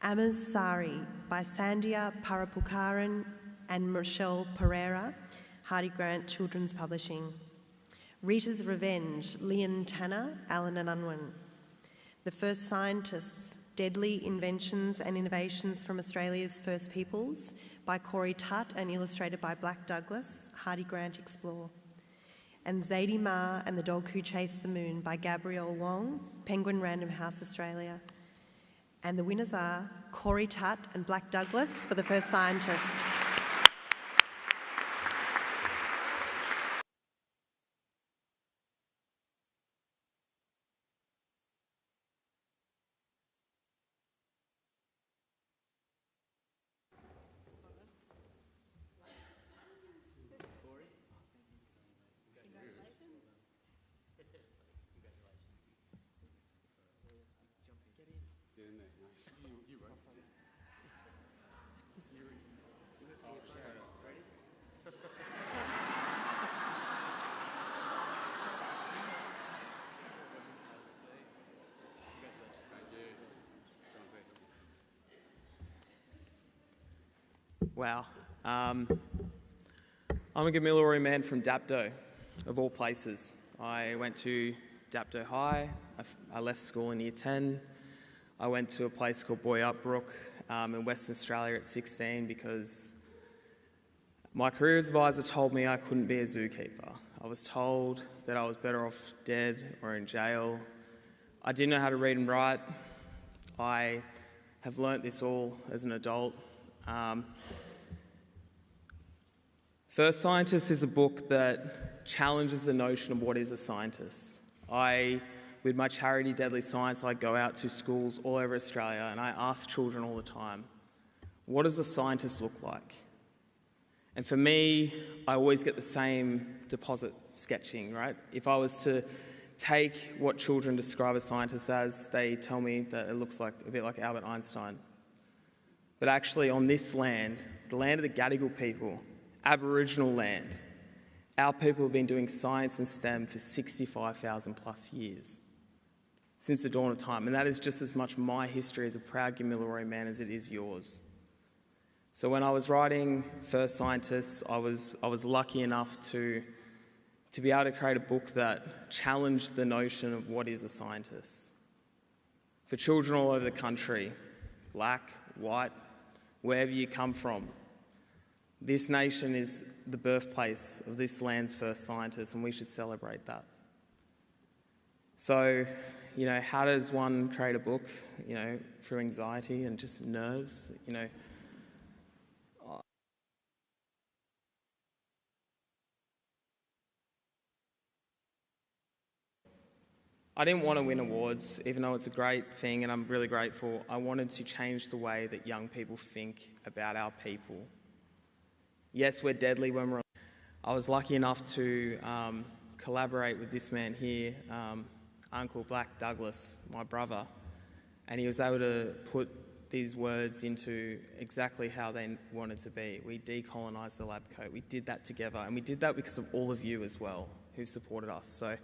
Amaz Sari by Sandhya Parapukaran and Michelle Pereira, Hardy Grant Children's Publishing. Rita's Revenge, Leon Tanner, Allen and Unwin. The First Scientists, Deadly Inventions and Innovations from Australia's First Peoples by Corey Tutt and illustrated by Black Douglas, Hardy Grant Explore. And Zadie Ma and the Dog Who Chased the Moon by Gabrielle Wong, Penguin Random House Australia. And the winners are Corey Tutt and Black Douglas for The First Scientists. Wow. I'm a Gamilaroi man from Dapto, of all places. I went to Dapto High. I left school in year 10. I went to a place called Boyup Brook in Western Australia at 16 because my career advisor told me I couldn't be a zookeeper. I was told that I was better off dead or in jail. I didn't know how to read and write. I have learnt this all as an adult. First Scientist is a book that challenges the notion of what is a scientist. With my charity Deadly Science, I go out to schools all over Australia and I ask children all the time, what does a scientist look like? And for me, I always get the same deposit sketching, right? If I was to take what children describe a scientist as, they tell me that it looks like a bit like Albert Einstein. But actually on this land, the land of the Gadigal people, Aboriginal land, our people have been doing science and STEM for 65,000 plus years, since the dawn of time. And that is just as much my history as a proud Gamilaroi man as it is yours. So when I was writing First Scientists, I was lucky enough to be able to create a book that challenged the notion of what is a scientist. For children all over the country, black, white, wherever you come from, this nation is the birthplace of this land's first scientists, and we should celebrate that. So, how does one create a book, through anxiety and just nerves, I didn't want to win awards, even though it's a great thing and I'm really grateful. I wanted to change the way that young people think about our people. Yes, we're deadly when we're... I was lucky enough to collaborate with this man here, Uncle Black Douglas, my brother, and he was able to put these words into exactly how they wanted to be. We decolonised the lab coat. We did that together, and we did that because of all of you as well who supported us. So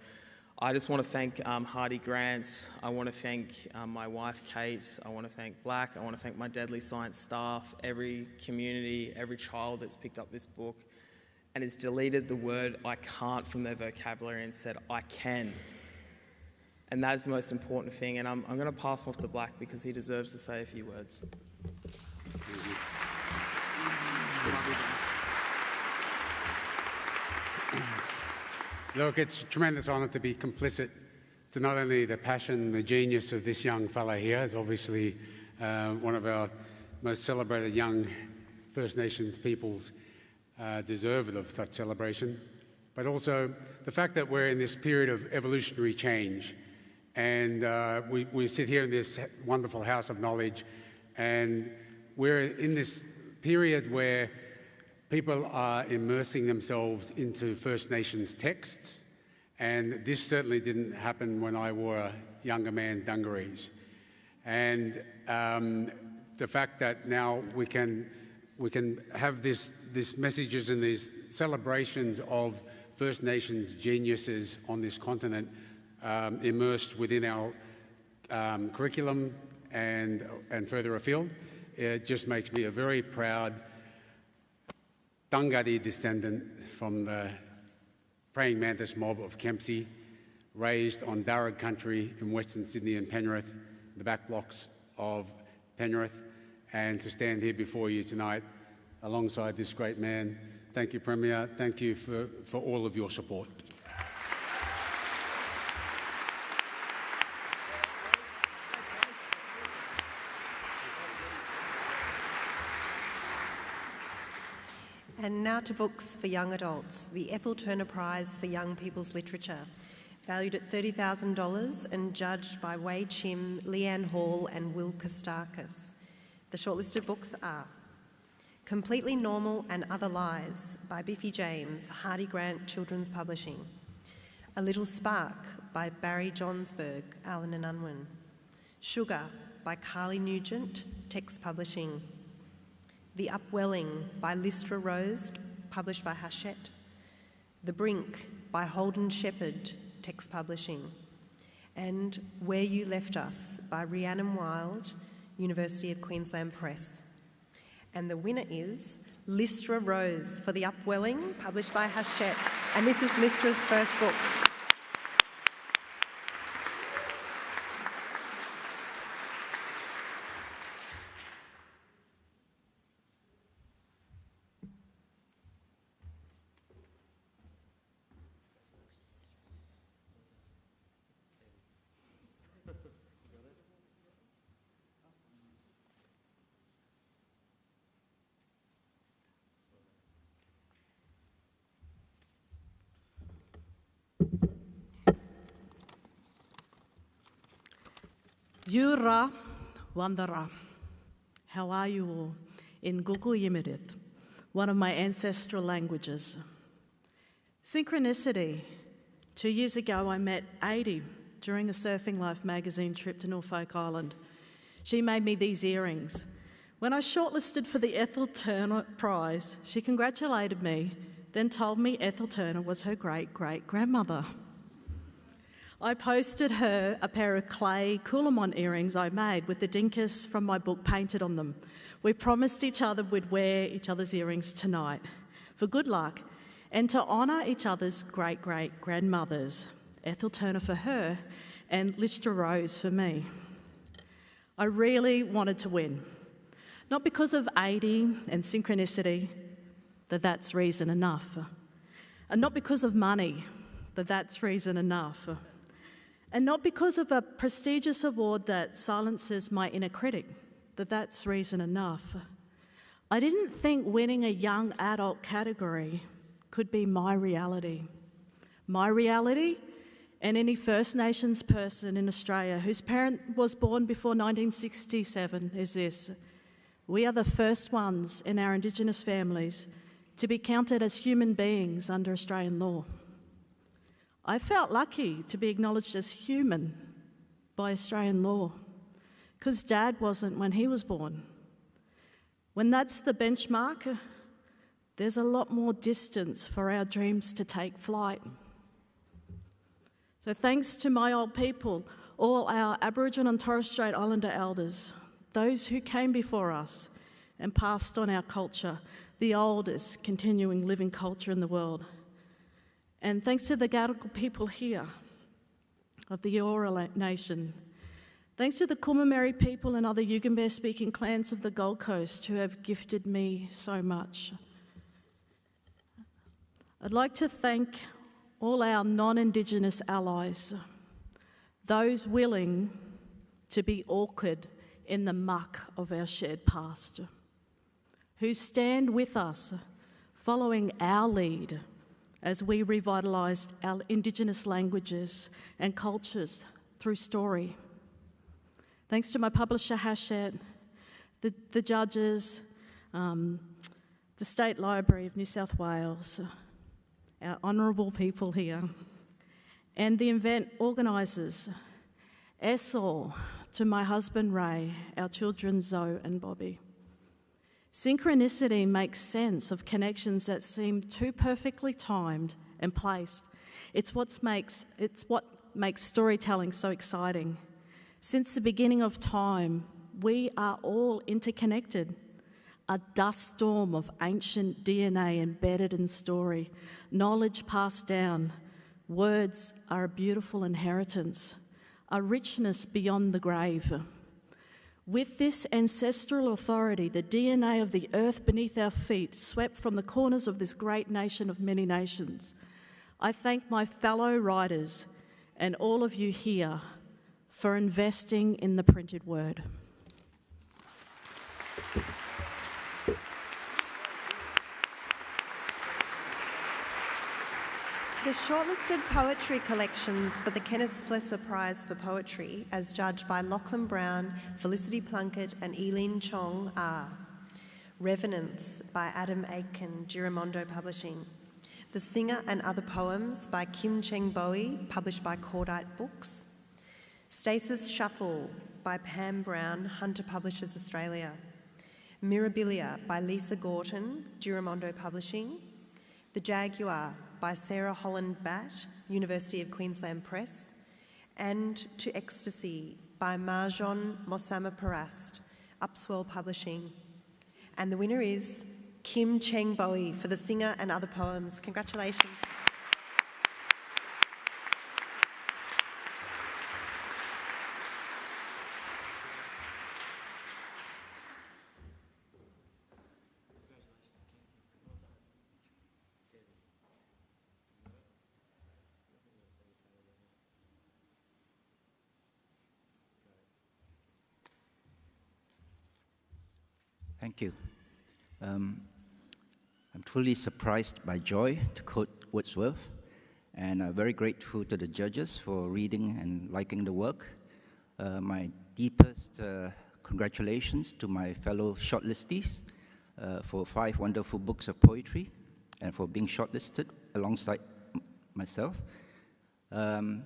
I just want to thank Hardy Grant. I want to thank my wife, Kate. I want to thank Black. I want to thank my Deadly Science staff, every community, every child that's picked up this book and has deleted the word I can't from their vocabulary and said, I can. And that is the most important thing. And I'm going to pass off to Black because he deserves to say a few words. Look, it's a tremendous honour to be complicit to not only the passion, the genius of this young fellow here, is obviously one of our most celebrated young First Nations peoples, deserved of such celebration, but also the fact that we're in this period of evolutionary change. And we sit here in this wonderful house of knowledge, and we're in this period where people are immersing themselves into First Nations texts, and this certainly didn't happen when I wore a younger man dungarees. And the fact that now we can have these messages and these celebrations of First Nations geniuses on this continent immersed within our curriculum and further afield, it just makes me a very proud Dungari descendant from the praying mantis mob of Kempsey, raised on Darug country in Western Sydney and Penrith, the back blocks of Penrith, and to stand here before you tonight alongside this great man. Thank you, Premier. Thank you for all of your support. And now to books for young adults, the Ethel Turner Prize for Young People's Literature, valued at $30,000 and judged by Wei Chim, Leanne Hall and Will Kostakis. The shortlisted books are Completely Normal and Other Lies by Biffy James, Hardy Grant Children's Publishing. A Little Spark by Barry Johnsberg, Allen and Unwin. Sugar by Carly Nugent, Text Publishing. The Upwelling by Lystra Rose, published by Hachette. The Brink by Holden Shepherd, Text Publishing. And Where You Left Us by Rhiannon Wild, University of Queensland Press. And the winner is Lystra Rose for The Upwelling, published by Hachette. And this is Lystra's first book. Yura Wandara. How are you all? In Gugu Yimidith, one of my ancestral languages. Synchronicity. 2 years ago, I met Adi during a Surfing Life magazine trip to Norfolk Island. She made me these earrings. When I shortlisted for the Ethel Turner Prize, she congratulated me, then told me Ethel Turner was her great-great-grandmother. I posted her a pair of clay Coolamon earrings I made with the dinkus from my book painted on them. We promised each other we'd wear each other's earrings tonight for good luck and to honour each other's great-great-grandmothers, Ethel Turner for her and Lystra Rose for me. I really wanted to win, not because of Adi and synchronicity, that's reason enough, and not because of money, that's reason enough, and not because of a prestigious award that silences my inner critic, that's reason enough. I didn't think winning a young adult category could be my reality. My reality and any First Nations person in Australia whose parent was born before 1967 is this. We are the first ones in our Indigenous families to be counted as human beings under Australian law. I felt lucky to be acknowledged as human by Australian law, because Dad wasn't when he was born. When that's the benchmark, there's a lot more distance for our dreams to take flight. So thanks to my old people, all our Aboriginal and Torres Strait Islander elders, those who came before us and passed on our culture, the oldest continuing living culture in the world. And thanks to the Gadigal people here of the Eora Nation, thanks to the Kumameri people and other Yugambeh-speaking clans of the Gold Coast who have gifted me so much. I'd like to thank all our non-Indigenous allies, those willing to be awkward in the muck of our shared past, who stand with us, following our lead as we revitalised our Indigenous languages and cultures through story. Thanks to my publisher, Hachette, the judges, the State Library of New South Wales, our honourable people here, and the event organisers, all to my husband Ray, our children Zoe and Bobby. Synchronicity makes sense of connections that seem too perfectly timed and placed. It's what makes storytelling so exciting. Since the beginning of time, we are all interconnected. A dust storm of ancient DNA embedded in story, knowledge passed down. Words are a beautiful inheritance, a richness beyond the grave. With this ancestral authority, the DNA of the earth beneath our feet swept from the corners of this great nation of many nations. I thank my fellow writers and all of you here for investing in the printed word. The shortlisted poetry collections for the Kenneth Slessor Prize for Poetry, as judged by Lachlan Brown, Felicity Plunkett and Eileen Chong, are Revenants by Adam Aitken, Giramondo Publishing, The Singer and Other Poems by Kim Cheng Bowie, published by Cordite Books, Stasis Shuffle by Pam Brown, Hunter Publishers Australia, Mirabilia by Lisa Gorton, Giramondo Publishing, The Jaguar by Sarah Holland Batt, University of Queensland Press, and To Ecstasy by Marjon Mossama Parast, Upswell Publishing. And the winner is Kim Cheng Bowie for The Singer and Other Poems. Congratulations. Thank you. I'm truly surprised by joy, to quote Wordsworth, and very grateful to the judges for reading and liking the work. My deepest congratulations to my fellow shortlistees for 5 wonderful books of poetry and for being shortlisted alongside myself. And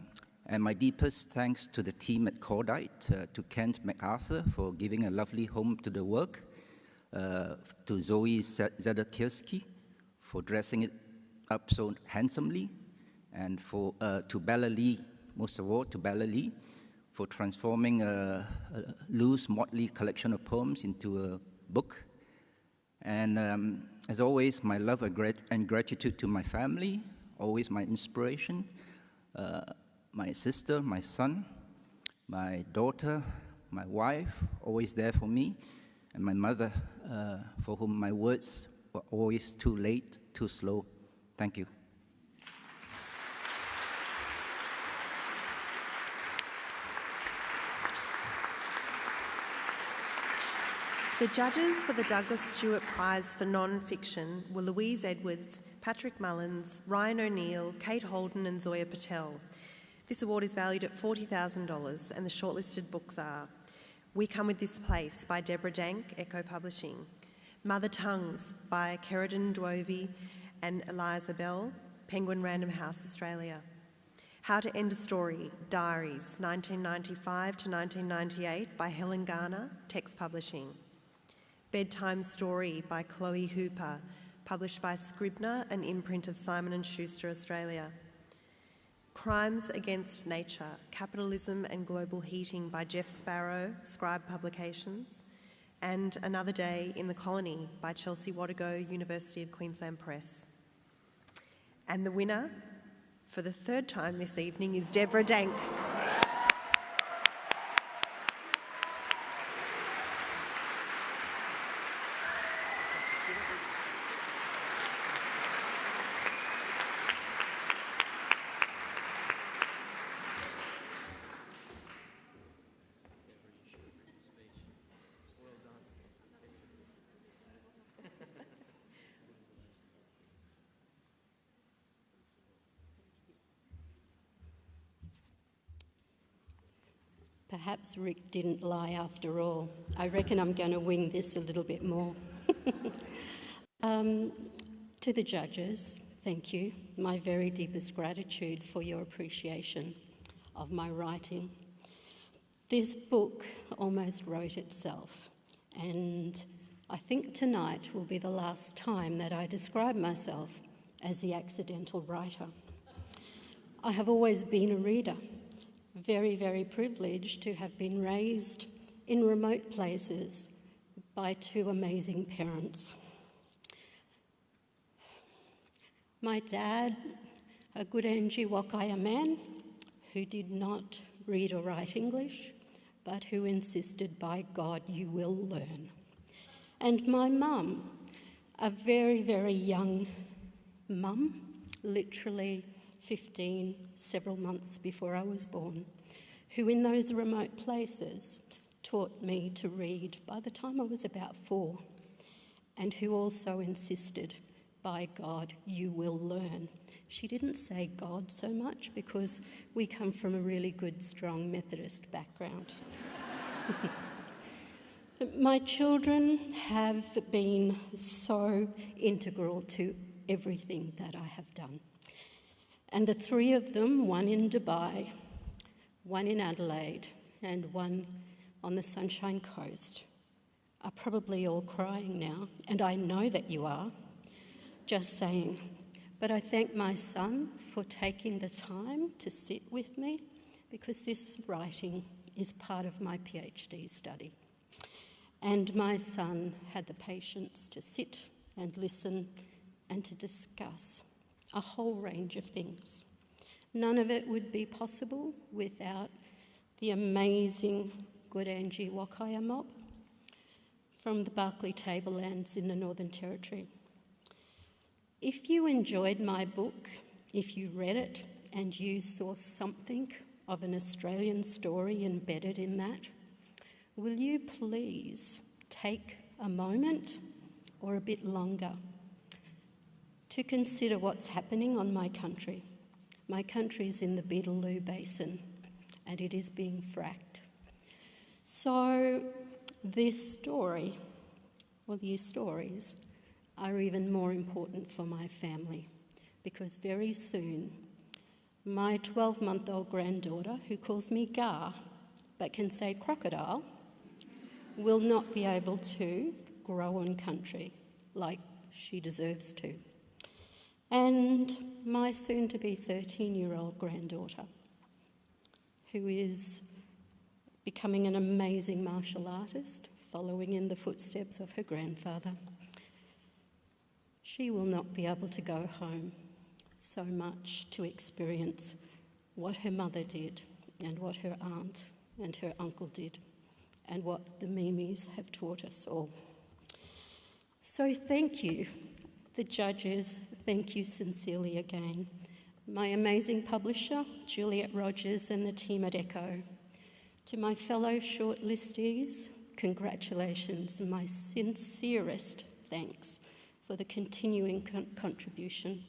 my deepest thanks to the team at Cordite, to Kent MacArthur for giving a lovely home to the work, to Zoe Zadakirski for dressing it up so handsomely, and to Bella Lee, most of all to Bella Lee, for transforming a loose, motley collection of poems into a book. And as always, my love and gratitude to my family, always my inspiration, my sister, my son, my daughter, my wife, always there for me, and my mother, for whom my words were always too late, too slow. Thank you. The judges for the Douglas Stewart Prize for Non-Fiction were Louise Edwards, Patrick Mullins, Ryan O'Neill, Kate Holden and Zoya Patel. This award is valued at $40,000 and the shortlisted books are We Come With This Place by Deborah Dank, Echo Publishing, Mother Tongues by Keridin Dwovi and Eliza Bell, Penguin Random House, Australia. How to End a Story, Diaries, 1995 to 1998 by Helen Garner, Text Publishing. Bedtime Story by Chloe Hooper, published by Scribner, an imprint of Simon & Schuster, Australia. Crimes Against Nature, Capitalism and Global Heating by Jeff Sparrow, Scribe Publications. And Another Day in the Colony by Chelsea Wadago, University of Queensland Press. And the winner, for the third time this evening, is Deborah Dank. Perhaps Rick didn't lie after all. I reckon I'm going to wing this a little bit more. To the judges, thank you. My very deepest gratitude for your appreciation of my writing. This book almost wrote itself, and I think tonight will be the last time that I describe myself as the accidental writer. I have always been a reader. Very, very privileged to have been raised in remote places by two amazing parents. My dad, a Gurindji Wakaya man who did not read or write English, but who insisted, by God, you will learn. And my mum, a very, very young mum, literally 15, several months before I was born, who in those remote places taught me to read by the time I was about 4, and who also insisted, by God, you will learn. She didn't say God so much because we come from a really good, strong Methodist background. My children have been so integral to everything that I have done. And the three of them, one in Dubai, one in Adelaide, and one on the Sunshine Coast, are probably all crying now, and I know that you are, just saying. But I thank my son for taking the time to sit with me, because this writing is part of my PhD study. And my son had the patience to sit and listen and to discuss a whole range of things. None of it would be possible without the amazing Gurindji Wakaya mob from the Barkly Tablelands in the Northern Territory. If you enjoyed my book, if you read it and you saw something of an Australian story embedded in that, will you please take a moment or a bit longer to consider what's happening on my country. My country is in the Beetaloo Basin and it is being fracked. So this story, or these stories, are even more important for my family, because very soon my 12-month-old granddaughter, who calls me Gar but can say crocodile, will not be able to grow on country like she deserves to. And my soon-to-be 13-year-old granddaughter, who is becoming an amazing martial artist, following in the footsteps of her grandfather, she will not be able to go home so much to experience what her mother did and what her aunt and her uncle did and what the Mimis have taught us all. So thank you. The judges, thank you sincerely again. My amazing publisher, Juliet Rogers, and the team at Echo. To my fellow shortlistees, congratulations and my sincerest thanks for the continuing contribution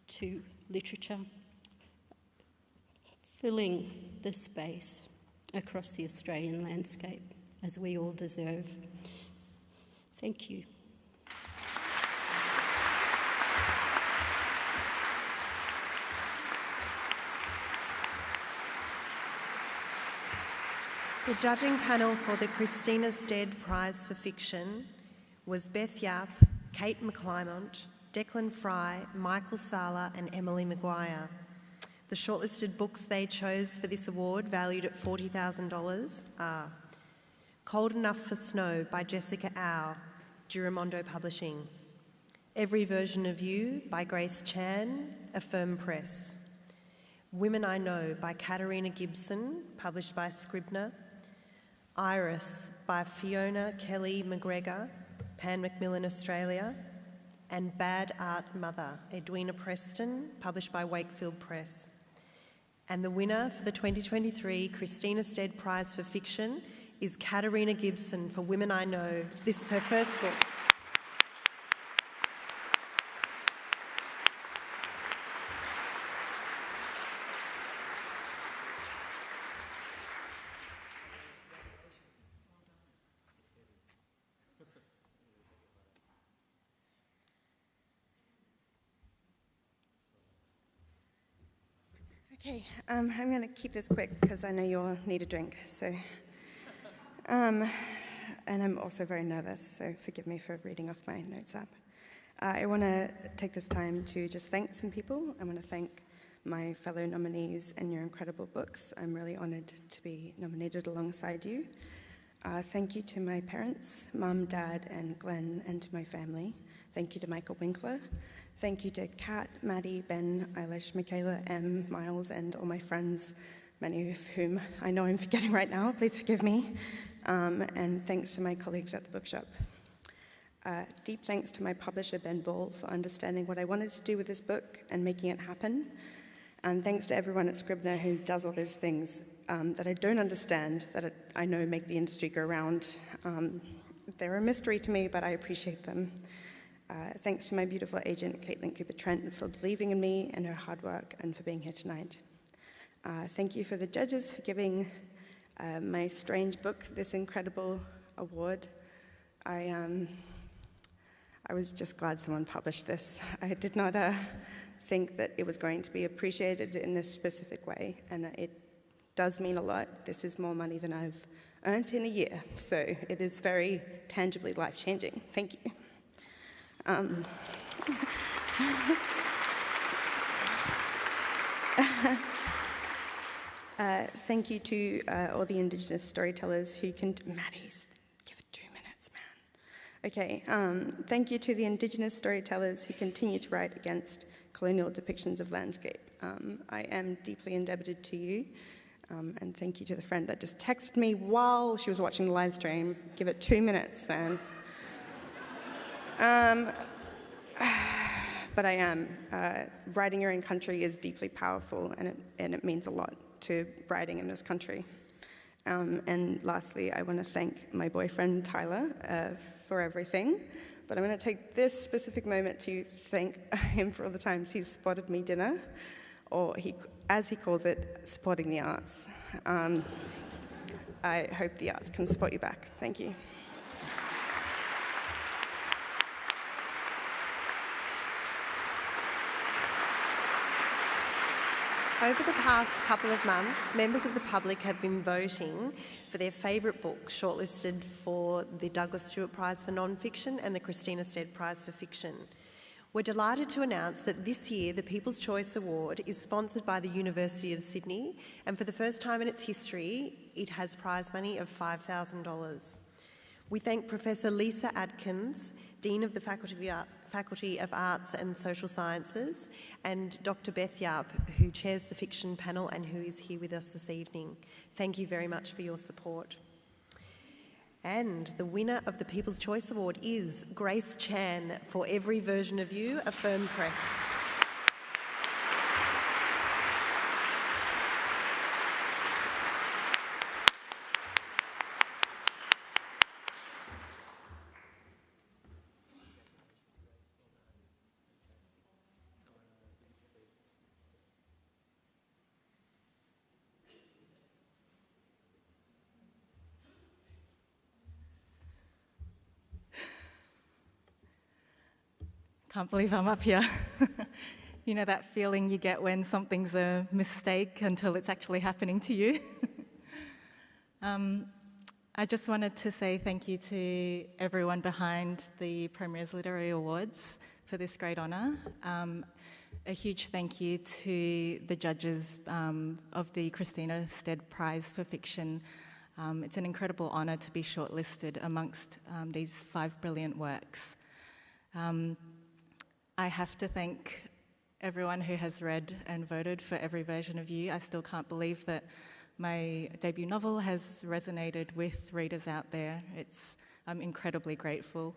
to literature, filling the space across the Australian landscape, as we all deserve. Thank you. The judging panel for the Christina Stead Prize for Fiction was Beth Yap, Kate McClymont, Declan Fry, Michael Sala and Emily Maguire. The shortlisted books they chose for this award, valued at $40,000, are Cold Enough for Snow by Jessica Au, Giramondo Publishing. Every Version of You by Grace Chan, Affirm Press. Women I Know by Katarina Gibson, published by Scribner. Iris by Fiona Kelly McGregor, Pan Macmillan Australia. And Bad Art Mother, Edwina Preston, published by Wakefield Press. And the winner for the 2023 Christina Stead Prize for Fiction is Katarina Gibson for Women I Know. This is her first book. Okay, I'm going to keep this quick because I know you all need a drink. So, and I'm also very nervous, so forgive me for reading off my notes app. I want to take this time to just thank some people. I want to thank my fellow nominees and your incredible books. I'm really honoured to be nominated alongside you. Thank you to my parents, Mum, Dad, and Glenn, and to my family. Thank you to Michael Winkler. Thank you to Kat, Maddie, Ben, Eilish, Michaela, Em, Miles, and all my friends, many of whom I know I'm forgetting right now. Please forgive me. And thanks to my colleagues at the bookshop. Deep thanks to my publisher, Ben Ball, for understanding what I wanted to do with this book and making it happen. And thanks to everyone at Scribner who does all those things that I don't understand, that I know make the industry go round. They're a mystery to me, but I appreciate them. Thanks to my beautiful agent, Caitlin Cooper-Trent, for believing in me and her hard work and for being here tonight. Thank you for the judges for giving my strange book this incredible award. I was just glad someone published this. I did not think that it was going to be appreciated in this specific way, and it does mean a lot. This is more money than I've earned in a year, so it is very tangibly life-changing. Thank you. Thank you to all the Indigenous storytellers who can... Maddie's, give it 2 minutes, man. Okay, thank you to the Indigenous storytellers who continue to write against colonial depictions of landscape. I am deeply indebted to you. And thank you to the friend that just texted me while she was watching the live stream. Give it 2 minutes, man. But I am. Writing your own country is deeply powerful, and it means a lot to writing in this country. And lastly, I want to thank my boyfriend, Tyler, for everything. But I'm going to take this specific moment to thank him for all the times he's spotted me dinner, or as he calls it, supporting the arts. I hope the arts can support you back. Thank you. Over the past couple of months, members of the public have been voting for their favourite book shortlisted for the Douglas Stewart Prize for Non-Fiction and the Christina Stead Prize for Fiction. We're delighted to announce that this year the People's Choice Award is sponsored by the University of Sydney, and for the first time in its history, it has prize money of $5,000. We thank Professor Lisa Adkins, Dean of the Faculty of Arts and Social Sciences, and Dr. Beth Yap, who chairs the fiction panel and who is here with us this evening. Thank you very much for your support. And the winner of the People's Choice Award is Grace Chan for Every Version of You, Affirm Press. Can't believe I'm up here. You know that feeling you get when something's a mistake until it's actually happening to you? I just wanted to say thank you to everyone behind the Premier's Literary Awards for this great honour. A huge thank you to the judges of the Christina Stead Prize for Fiction. It's an incredible honour to be shortlisted amongst these 5 brilliant works. I have to thank everyone who has read and voted for every version of you. I still can't believe that my debut novel has resonated with readers out there. I'm incredibly grateful.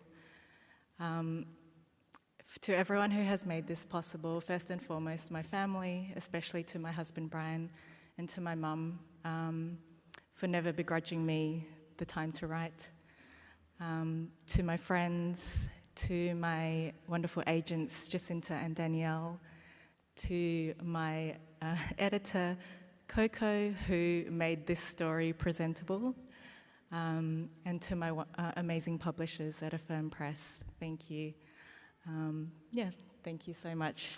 To everyone who has made this possible, first and foremost, my family, especially to my husband Brian and to my mum, for never begrudging me the time to write. To my friends, to my wonderful agents, Jacinta and Danielle, to my editor, Coco, who made this story presentable, and to my amazing publishers at Affirm Press. Thank you. Thank you so much.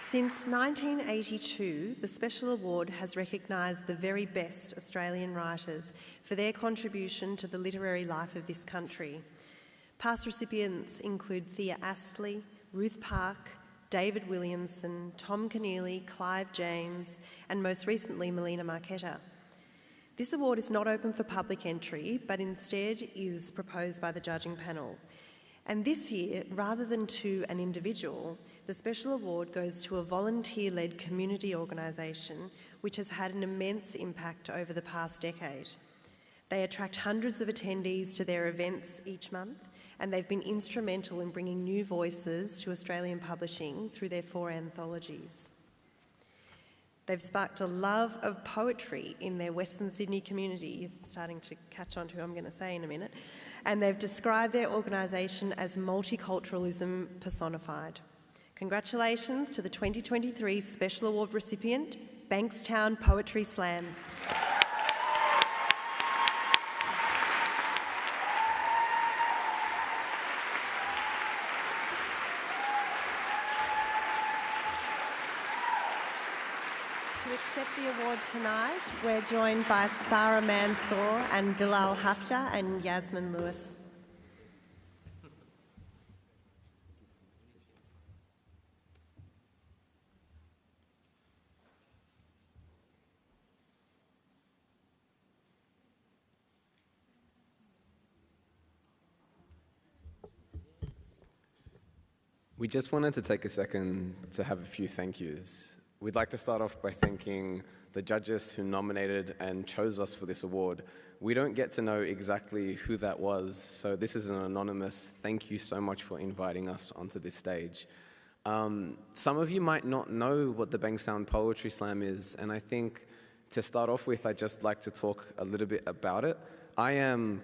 Since 1982, the Special Award has recognised the very best Australian writers for their contribution to the literary life of this country. Past recipients include Thea Astley, Ruth Park, David Williamson, Tom Keneally, Clive James, and most recently Melina Marchetta. This award is not open for public entry, but instead is proposed by the judging panel. And this year, rather than to an individual, the Special Award goes to a volunteer-led community organisation which has had an immense impact over the past decade. They attract hundreds of attendees to their events each month, and they've been instrumental in bringing new voices to Australian publishing through their 4 anthologies. They've sparked a love of poetry in their Western Sydney community. You're starting to catch on to who I'm going to say in a minute. And they've described their organisation as multiculturalism personified. Congratulations to the 2023 Special Award recipient, Bankstown Poetry Slam. To accept the award tonight, we're joined by Sarah Mansour and Bilal Hafta and Yasmin Lewis. We just wanted to take a second to have a few thank yous. We'd like to start off by thanking the judges who nominated and chose us for this award. We don't get to know exactly who that was, so this is an anonymous thank you so much for inviting us onto this stage. Some of you might not know what the Bankstown Poetry Slam is, and I think to start off with, I'd just like to talk a little bit about it. I am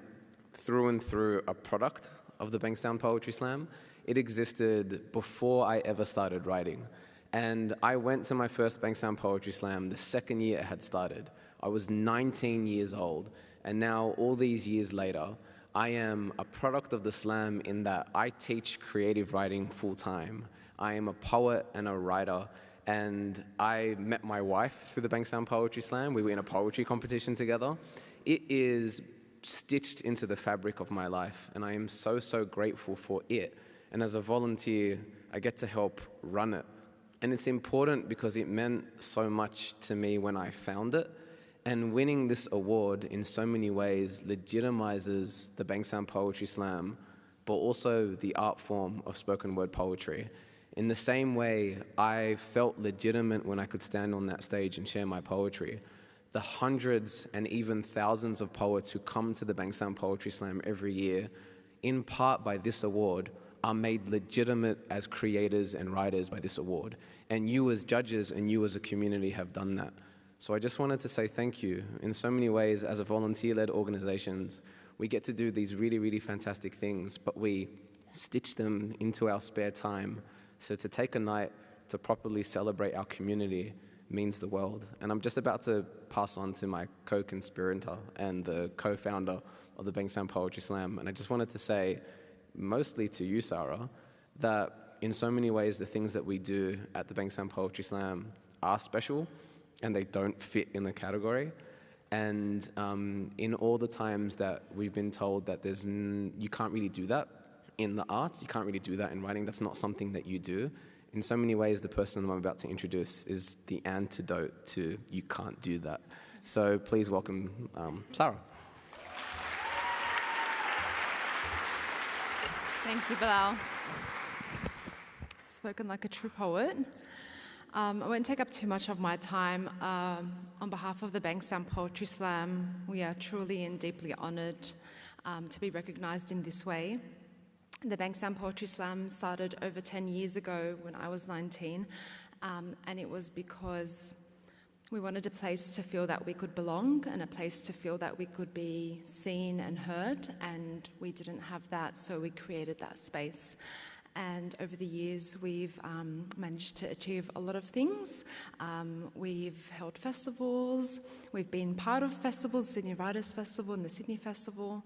through and through a product of the Bankstown Poetry Slam. It existed before I ever started writing. And I went to my first Bankstown Poetry Slam the second year it had started. I was 19 years old, and now all these years later, I am a product of the slam in that I teach creative writing full-time. I am a poet and a writer, and I met my wife through the Bankstown Poetry Slam. We were in a poetry competition together. It is stitched into the fabric of my life, and I am so, so grateful for it. And as a volunteer, I get to help run it. And it's important because it meant so much to me when I found it. And winning this award in so many ways legitimizes the Bankstown Poetry Slam, but also the art form of spoken word poetry. In the same way, I felt legitimate when I could stand on that stage and share my poetry. The hundreds and even thousands of poets who come to the Bankstown Poetry Slam every year, in part by this award, are made legitimate as creators and writers by this award. And you as judges and you as a community have done that. So I just wanted to say thank you. In so many ways, as a volunteer-led organizations, we get to do these really, really fantastic things, but we stitch them into our spare time. So to take a night to properly celebrate our community means the world. And I'm just about to pass on to my co-conspirator and the co-founder of the Bankstown Poetry Slam. And I just wanted to say, mostly to you, Sarah, that in so many ways, the things that we do at the Bankstown Poetry Slam are special, and they don't fit in the category. And in all the times that we've been told that you can't really do that in the arts, you can't really do that in writing, that's not something that you do. In so many ways, the person I'm about to introduce is the antidote to you can't do that. So please welcome Sarah. Thank you, Bilal. Spoken like a true poet. I won't take up too much of my time. On behalf of the Bankstown Poetry Slam, we are truly and deeply honoured to be recognised in this way. The Bankstown Poetry Slam started over 10 years ago when I was 19, and it was because we wanted a place to feel that we could belong and a place to feel that we could be seen and heard, and we didn't have that, so we created that space. And over the years, we've managed to achieve a lot of things. We've held festivals, we've been part of festivals, Sydney Writers Festival and the Sydney Festival.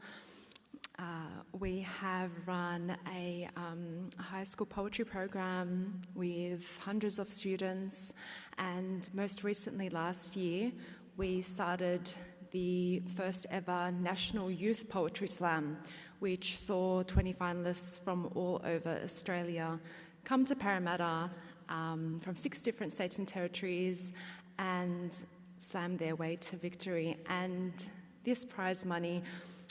We have run a high school poetry program with hundreds of students, and most recently last year we started the first ever National Youth Poetry Slam, which saw 20 finalists from all over Australia come to Parramatta from 6 different states and territories and slam their way to victory. And this prize money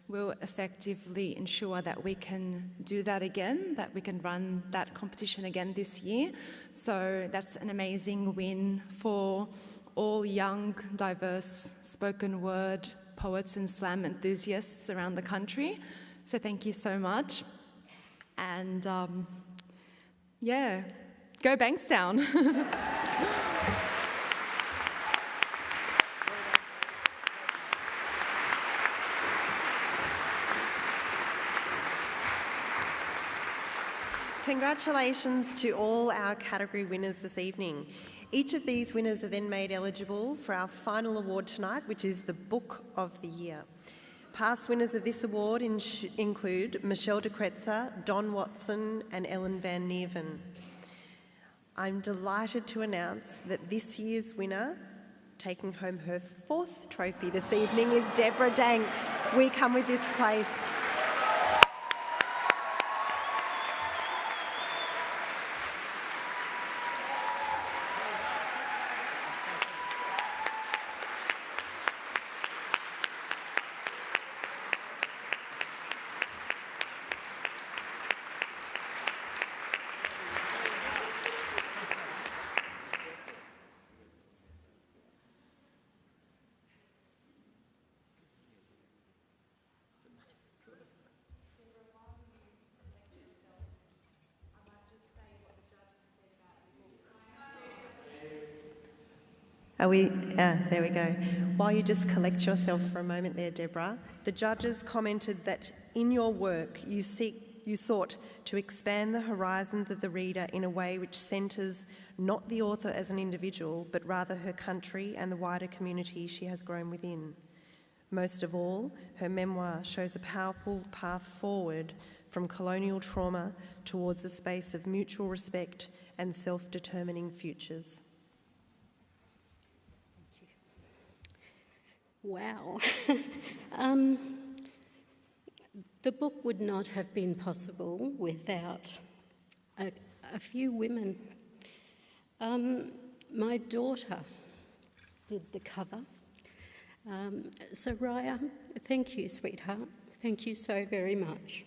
will effectively ensure that we can do that again, that we can run that competition again this year. So that's an amazing win for all young, diverse spoken word poets and slam enthusiasts around the country. So thank you so much. And yeah, go Bankstown. Congratulations to all our category winners this evening. Each of these winners are then made eligible for our final award tonight, which is the Book of the Year. Past winners of this award include Michelle de Kretzer, Don Watson and Ellen Van Neerven. I'm delighted to announce that this year's winner, taking home her 4th trophy this evening, is Deborah Dank. We come with this place. There we go. While you just collect yourself for a moment there, Deborah, the judges commented that in your work you sought to expand the horizons of the reader in a way which centres not the author as an individual, but rather her country and the wider community she has grown within. Most of all, her memoir shows a powerful path forward from colonial trauma towards a space of mutual respect and self-determining futures. Wow. The book would not have been possible without a few women. My daughter did the cover. So Raya, thank you, sweetheart. Thank you so very much.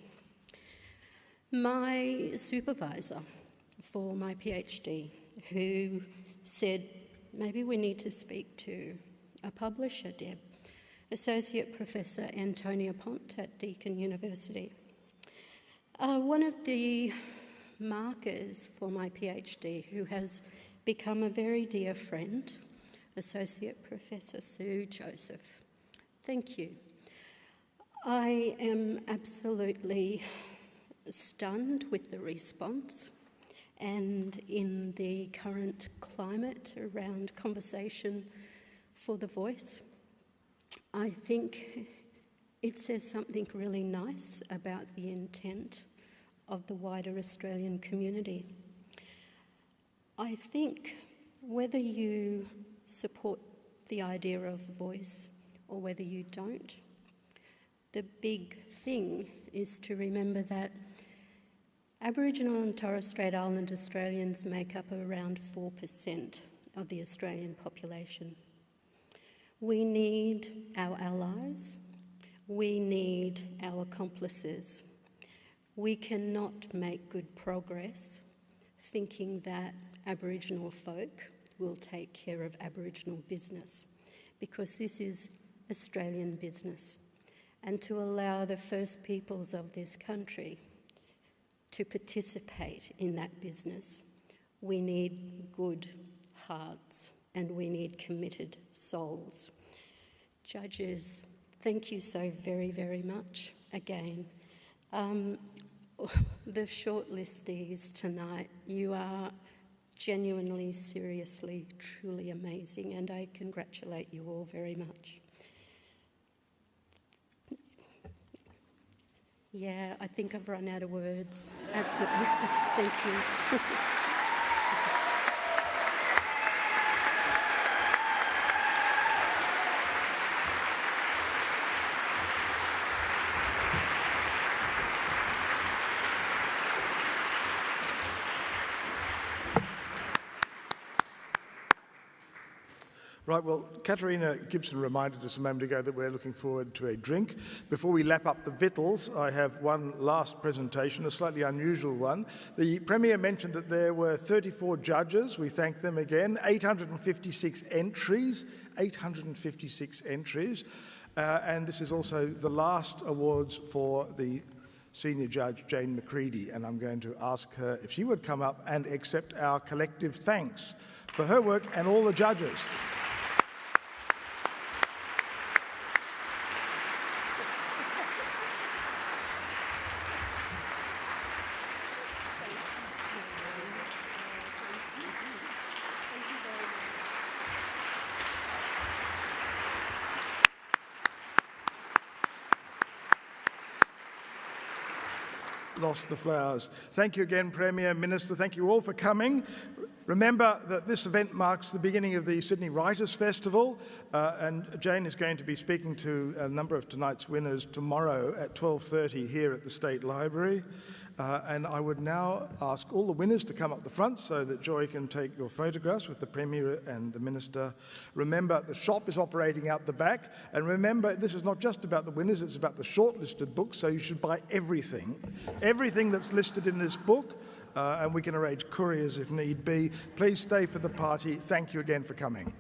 My supervisor for my PhD, who said, maybe we need to speak to a publisher, Deb, Associate Professor Antonia Pont at Deakin University. One of the markers for my PhD, who has become a very dear friend, Associate Professor Sue Joseph. Thank you. I am absolutely stunned with the response, and in the current climate around conversation for the voice, I think it says something really nice about the intent of the wider Australian community. I think whether you support the idea of voice or whether you don't, the big thing is to remember that Aboriginal and Torres Strait Islander Australians make up around 4% of the Australian population. We need our allies. We need our accomplices. We cannot make good progress thinking that Aboriginal folk will take care of Aboriginal business, because this is Australian business. And to allow the First Peoples of this country to participate in that business, we need good hearts and we need committed souls. Judges, thank you so very, very much again. The shortlistees tonight, you are genuinely, seriously, truly amazing, and I congratulate you all very much. Yeah, I think I've run out of words. Absolutely. Thank you. Right, well, Katarina Gibson reminded us a moment ago that we're looking forward to a drink. Before we lap up the victuals, I have one last presentation, a slightly unusual one. The Premier mentioned that there were 34 judges. We thank them again. 856 entries, 856 entries. And this is also the last awards for the Senior Judge, Jane McCready, and I'm going to ask her if she would come up and accept our collective thanks for her work and all the judges. Lost the flowers. Thank you again, Premier, Minister. Thank you all for coming. Remember that this event marks the beginning of the Sydney Writers' Festival, and Jane is going to be speaking to a number of tonight's winners tomorrow at 12:30 here at the State Library. And I would now ask all the winners to come up the front so that Joy can take your photographs with the Premier and the Minister. Remember, the shop is operating out the back. And remember, this is not just about the winners, it's about the shortlisted books, so you should buy everything that's listed in this book, and we can arrange couriers if need be. Please stay for the party. Thank you again for coming.